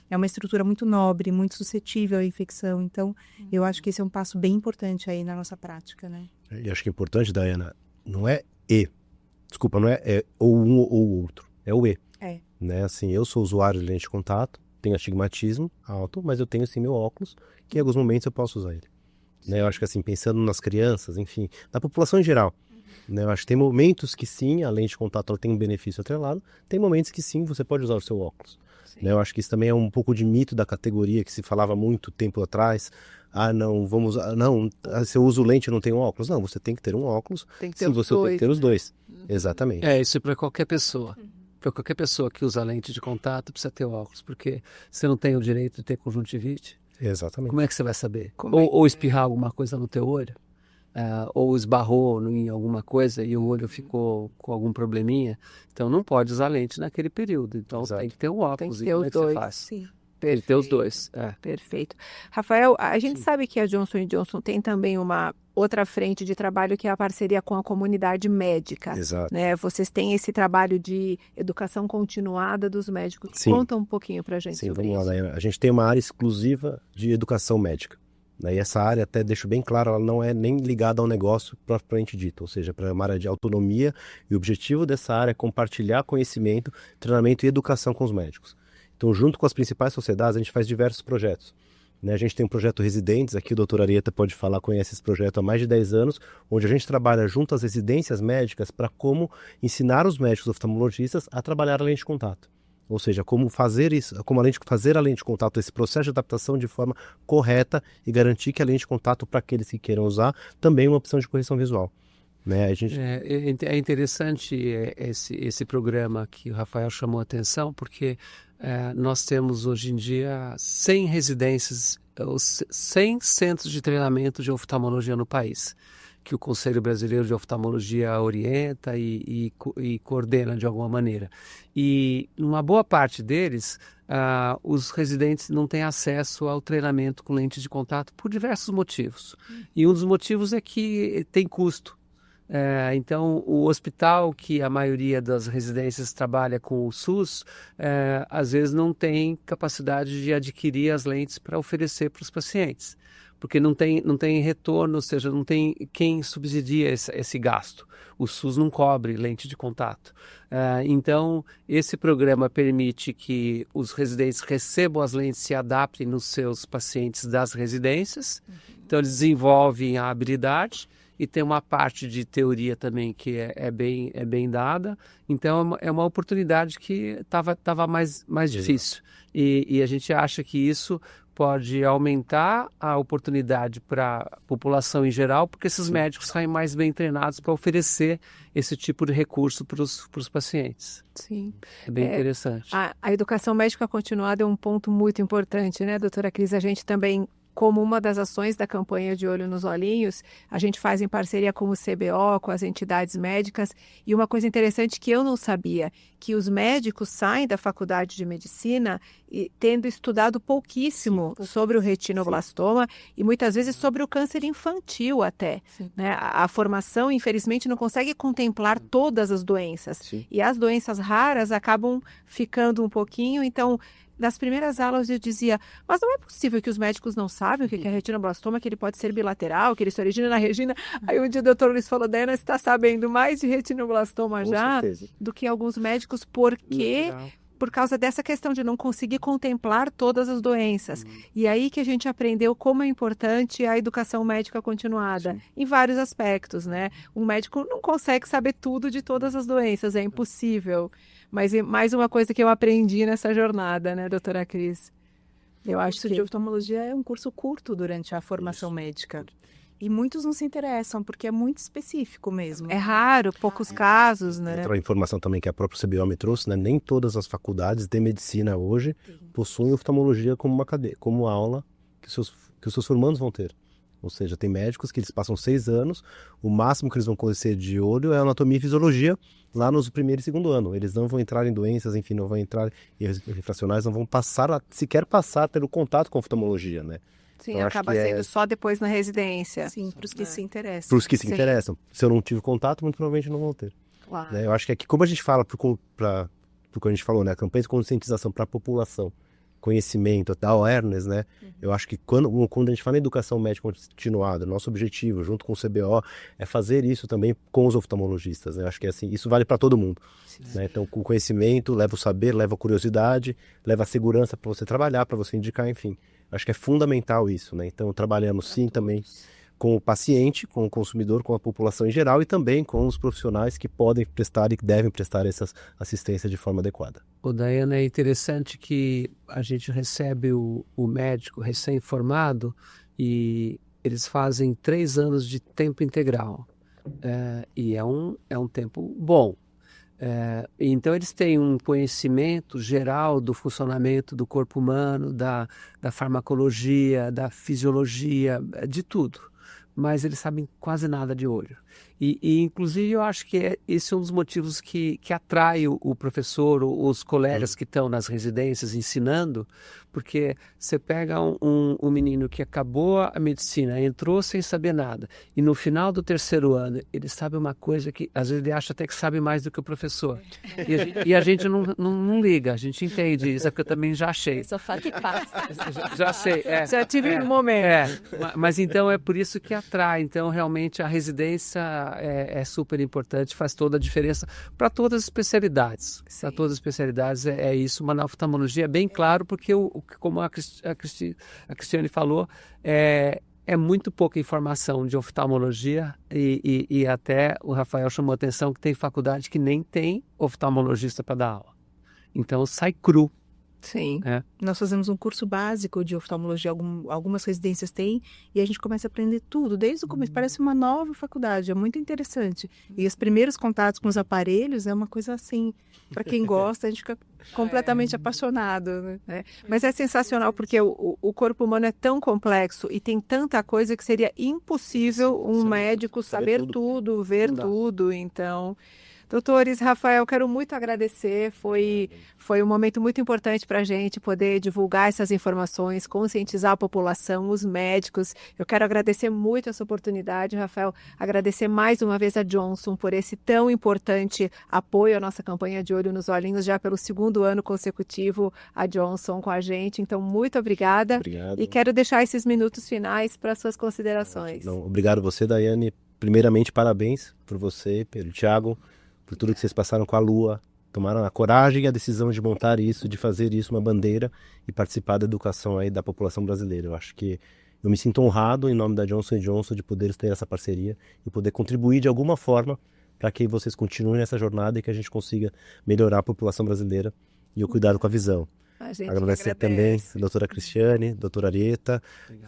é uma estrutura muito nobre, muito suscetível à infecção. Então, eu acho que esse é um passo bem importante aí na nossa prática, né? E acho que é importante, Daiana, não é ou um ou outro, é o E. Né? Assim, eu sou usuário de lente de contato, tenho astigmatismo alto, mas eu tenho sim meu óculos, que em alguns momentos eu posso usar ele. Né? Eu acho que assim, pensando nas crianças, enfim, na população em geral, Né? Eu acho que tem momentos que sim, a lente de contato ela tem um benefício atrelado, tem momentos que sim, você pode usar o seu óculos. Né? Eu acho que isso também é um pouco de mito da categoria que se falava muito tempo atrás. Não, se eu uso lente eu não tenho óculos. Não, você tem que ter um óculos. Tem que ter sim, os você dois, tem que ter os né? dois. Exatamente. Isso para qualquer pessoa. Para qualquer pessoa que usa lente de contato precisa ter óculos, porque você não tem o direito de ter conjuntivite. Exatamente. Como é que você vai saber? Ou espirrar alguma coisa no teu olho, ou esbarrou em alguma coisa e o olho ficou com algum probleminha. Então não pode usar lente naquele período. Então Exato. tem que ter um óculos. Tem que E ter como os é que você dois. faz? Sim. Tem que ter os dois. Perfeito. Rafael, a gente sabe que a Johnson & Johnson tem também uma outra frente de trabalho que é a parceria com a comunidade médica. Exato. Né? Vocês têm esse trabalho de educação continuada dos médicos. Sim. Conta um pouquinho para a gente Sim, sobre vamos lá, isso. Dayana. A gente tem uma área exclusiva de educação médica. Né? E essa área, até deixo bem claro, ela não é nem ligada ao negócio propriamente dito, ou seja, para uma área de autonomia, e o objetivo dessa área é compartilhar conhecimento, treinamento e educação com os médicos. Então, junto com as principais sociedades, a gente faz diversos projetos. Né? A gente tem um projeto Residentes, aqui o Dr. Arieta pode falar, conhece esse projeto há mais de 10 anos, onde a gente trabalha junto às residências médicas para como ensinar os médicos oftalmologistas a trabalhar a lente de contato. Ou seja, como fazer isso, fazer a lente de contato, esse processo de adaptação de forma correta e garantir que a lente de contato, para aqueles que queiram usar, também é uma opção de correção visual. Né? É interessante esse programa que o Rafael chamou a atenção, porque nós temos hoje em dia 100 residências, 100 centros de treinamento de oftalmologia no país, que o Conselho Brasileiro de Oftalmologia orienta e coordena de alguma maneira. E uma boa parte deles, os residentes não têm acesso ao treinamento com lentes de contato por diversos motivos. E um dos motivos é que tem custo. Então, o hospital que a maioria das residências trabalha com o SUS, às vezes não tem capacidade de adquirir as lentes para oferecer para os pacientes, porque não tem retorno, ou seja, não tem quem subsidia esse gasto. O SUS não cobre lente de contato. Então, esse programa permite que os residentes recebam as lentes, se adaptem nos seus pacientes das residências. Então, eles desenvolvem a habilidade. E tem uma parte de teoria também que é bem dada. Então, é uma oportunidade que estava mais difícil. E a gente acha que isso pode aumentar a oportunidade para a população em geral, porque esses médicos saem mais bem treinados para oferecer esse tipo de recurso para os pacientes. Sim. É bem interessante. A educação médica continuada é um ponto muito importante, né, doutora Cris? A gente também, como uma das ações da campanha de Olho nos Olhinhos, a gente faz em parceria com o CBO, com as entidades médicas, e uma coisa interessante que eu não sabia, que os médicos saem da faculdade de medicina tendo estudado pouquíssimo sobre o retinoblastoma e muitas vezes sobre o câncer infantil até. Né? A formação, infelizmente, não consegue contemplar todas as doenças. Sim. E as doenças raras acabam ficando um pouquinho, então... Nas primeiras aulas eu dizia, mas não é possível que os médicos não sabem o que é retinoblastoma, que ele pode ser bilateral, que ele se origina na retina. Aí um dia o doutor Luiz falou, Dayana, você está sabendo mais de retinoblastoma Com já certeza. do que alguns médicos, porque por causa dessa questão de não conseguir contemplar todas as doenças. E aí que a gente aprendeu como é importante a educação médica continuada, em vários aspectos, né? Um médico não consegue saber tudo de todas as doenças, é impossível. Mas mais uma coisa que eu aprendi nessa jornada, né, doutora Cris? Eu acho O curso de oftalmologia é um curso curto durante a formação médica. E muitos não se interessam, porque é muito específico mesmo. É raro, poucos casos, né? Outra informação também que a própria CBO me trouxe, né? Nem todas as faculdades de medicina hoje possuem oftalmologia como uma como aula que os seus formandos vão ter. Ou seja, tem médicos que eles passam 6 anos, o máximo que eles vão conhecer de olho é anatomia e fisiologia lá nos primeiro e segundo ano. Eles não vão entrar em doenças, enfim, não vão entrar em erros refracionais, não vão sequer passar a ter o contato com a oftalmologia, né? Sim, Eu acaba acho que sendo só depois na residência. Sim, para os que se interessam. Para os que se Sim. interessam. Se eu não tive contato, muito provavelmente não vão ter. Claro. Né? Eu acho que aqui, como a gente fala, pro que a gente falou, né? A campanha de conscientização para a população, conhecimento, da awareness, né? Eu acho que quando a gente fala em educação médica continuada, nosso objetivo, junto com o CBO, é fazer isso também com os oftalmologistas. Né? Eu acho que assim, isso vale para todo mundo. Né? Então, com o conhecimento, leva o saber, leva a curiosidade, leva a segurança para você trabalhar, para você indicar, enfim. Eu acho que é fundamental isso, né? Então, trabalhamos sim também com o paciente, com o consumidor, com a população em geral e também com os profissionais que podem prestar e que devem prestar essa assistência de forma adequada. O Daiana, é interessante que a gente recebe o médico recém-formado e eles fazem 3 anos de tempo integral. E é um tempo bom. Então eles têm um conhecimento geral do funcionamento do corpo humano, da farmacologia, da fisiologia, de tudo. Mas eles sabem quase nada de olho. E inclusive, eu acho que esse é um dos motivos que atrai o professor, os colegas que estão nas residências ensinando, porque você pega um menino que acabou a medicina, entrou sem saber nada, e no final do 3º ano, ele sabe uma coisa que, às vezes, ele acha até que sabe mais do que o professor. E a gente não liga, a gente entende isso, é que eu também já achei. Só fala que passa. Já sei. Já tive um momento. Mas então é por isso que atrai. Então, realmente, a residência é super importante, faz toda a diferença para todas as especialidades. Para todas as especialidades é isso. Uma oftalmologia é bem claro, porque, como a Cristiane falou, é muito pouca informação de oftalmologia e até o Rafael chamou a atenção que tem faculdade que nem tem oftalmologista para dar aula. Então, sai cru. Sim. Nós fazemos um curso básico de oftalmologia, algumas residências têm, e a gente começa a aprender tudo, desde o começo. Parece uma nova faculdade, é muito interessante. E os primeiros contatos com os aparelhos é uma coisa assim, para quem gosta, a gente fica completamente apaixonado. Né? Mas é sensacional, porque o corpo humano é tão complexo e tem tanta coisa que seria impossível um médico saber tudo, ver tudo, então... Doutores, Rafael, quero muito agradecer, foi um momento muito importante para a gente poder divulgar essas informações, conscientizar a população, os médicos. Eu quero agradecer muito essa oportunidade, Rafael, agradecer mais uma vez a Johnson por esse tão importante apoio à nossa campanha de Olho nos Olhinhos, já pelo 2º ano consecutivo, a Johnson com a gente. Então, muito obrigada. Obrigado. E quero deixar esses minutos finais para suas considerações. Obrigado você, Daiane. Primeiramente, parabéns por você, pelo Thiago, por tudo que vocês passaram com a Lua, tomaram a coragem e a decisão de montar isso, de fazer isso uma bandeira e participar da educação aí da população brasileira. Eu acho que eu me sinto honrado em nome da Johnson & Johnson de poder ter essa parceria e poder contribuir de alguma forma para que vocês continuem nessa jornada e que a gente consiga melhorar a população brasileira e o cuidado com a visão. Agradecer também a doutora Cristiane, doutora Arieta,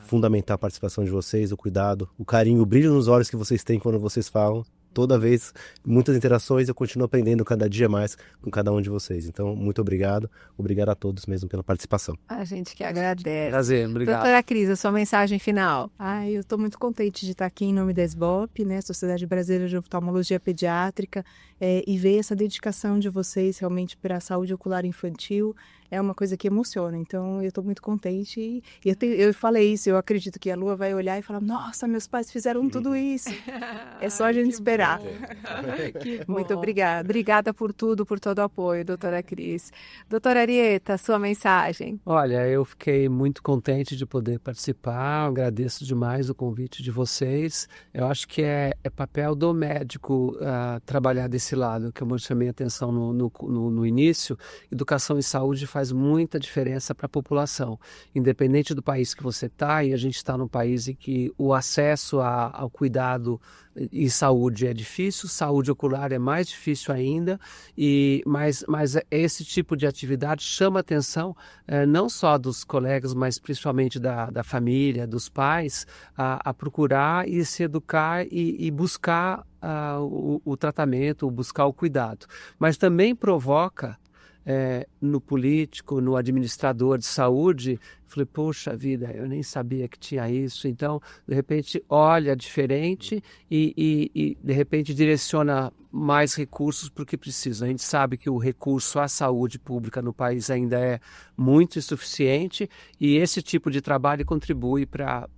fundamental a participação de vocês, o cuidado, o carinho, o brilho nos olhos que vocês têm quando vocês falam. Toda vez, muitas interações, eu continuo aprendendo cada dia mais com cada um de vocês. Então, muito obrigado. Obrigado a todos mesmo pela participação. A gente que agradece. Prazer, obrigado. Doutora Cris, a sua mensagem final. Eu estou muito contente de estar aqui em nome da SBOP, né, Sociedade Brasileira de Oftalmologia Pediátrica, e ver essa dedicação de vocês realmente para a saúde ocular infantil. É uma coisa que emociona, então eu estou muito contente e eu falei isso, eu acredito que a Lua vai olhar e falar, nossa, meus pais fizeram tudo isso. É só a gente esperar. Muito obrigada. Obrigada por tudo, por todo o apoio, doutora Cris. Doutora Arieta, sua mensagem. Olha, eu fiquei muito contente de poder participar, agradeço demais o convite de vocês. Eu acho que é papel do médico trabalhar desse lado, que eu chamei a atenção no início. Educação e saúde faz muita diferença para a população, independente do país que você está, e a gente está num país em que o acesso ao cuidado e saúde é difícil, saúde ocular é mais difícil ainda, mas esse tipo de atividade chama a atenção não só dos colegas, mas principalmente da família, dos pais, a procurar e se educar e buscar o tratamento, buscar o cuidado, mas também provoca no político, no administrador de saúde, falei, poxa vida, eu nem sabia que tinha isso. Então, de repente, olha diferente e de repente direciona mais recursos para o que precisa. A gente sabe que o recurso à saúde pública no país ainda é muito insuficiente e esse tipo de trabalho contribui para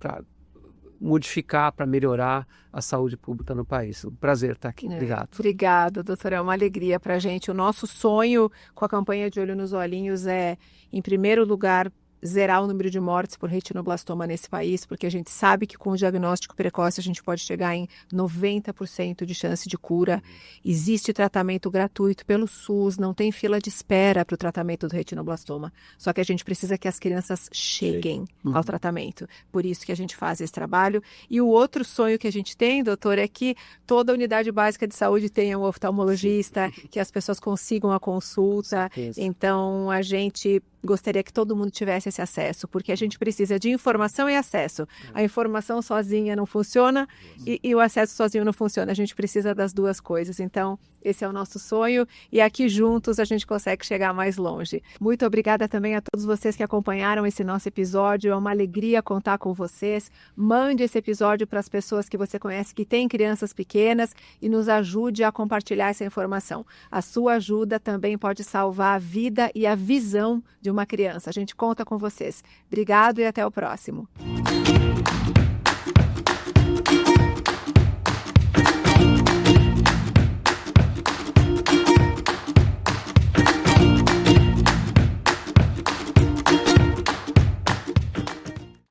modificar, para melhorar a saúde pública no país. Um prazer estar aqui. Obrigado. Obrigada, doutora. É uma alegria para a gente. O nosso sonho com a campanha de Olho nos Olhinhos é, em primeiro lugar, zerar o número de mortes por retinoblastoma nesse país, porque a gente sabe que com o diagnóstico precoce a gente pode chegar em 90% de chance de cura. Existe tratamento gratuito pelo SUS, não tem fila de espera para o tratamento do retinoblastoma. Só que a gente precisa que as crianças cheguem ao tratamento. Por isso que a gente faz esse trabalho. E o outro sonho que a gente tem, doutor, é que toda unidade básica de saúde tenha um oftalmologista, que as pessoas consigam a consulta. Então, a gente gostaria que todo mundo tivesse esse acesso, porque a gente precisa de informação e acesso. A informação sozinha não funciona e o acesso sozinho não funciona. A gente precisa das duas coisas. Então, esse é o nosso sonho e aqui juntos a gente consegue chegar mais longe. Muito obrigada também a todos vocês que acompanharam esse nosso episódio. É uma alegria contar com vocês. Mande esse episódio para as pessoas que você conhece que têm crianças pequenas e nos ajude a compartilhar essa informação. A sua ajuda também pode salvar a vida e a visão de uma criança. A gente conta com vocês. Obrigado e até o próximo.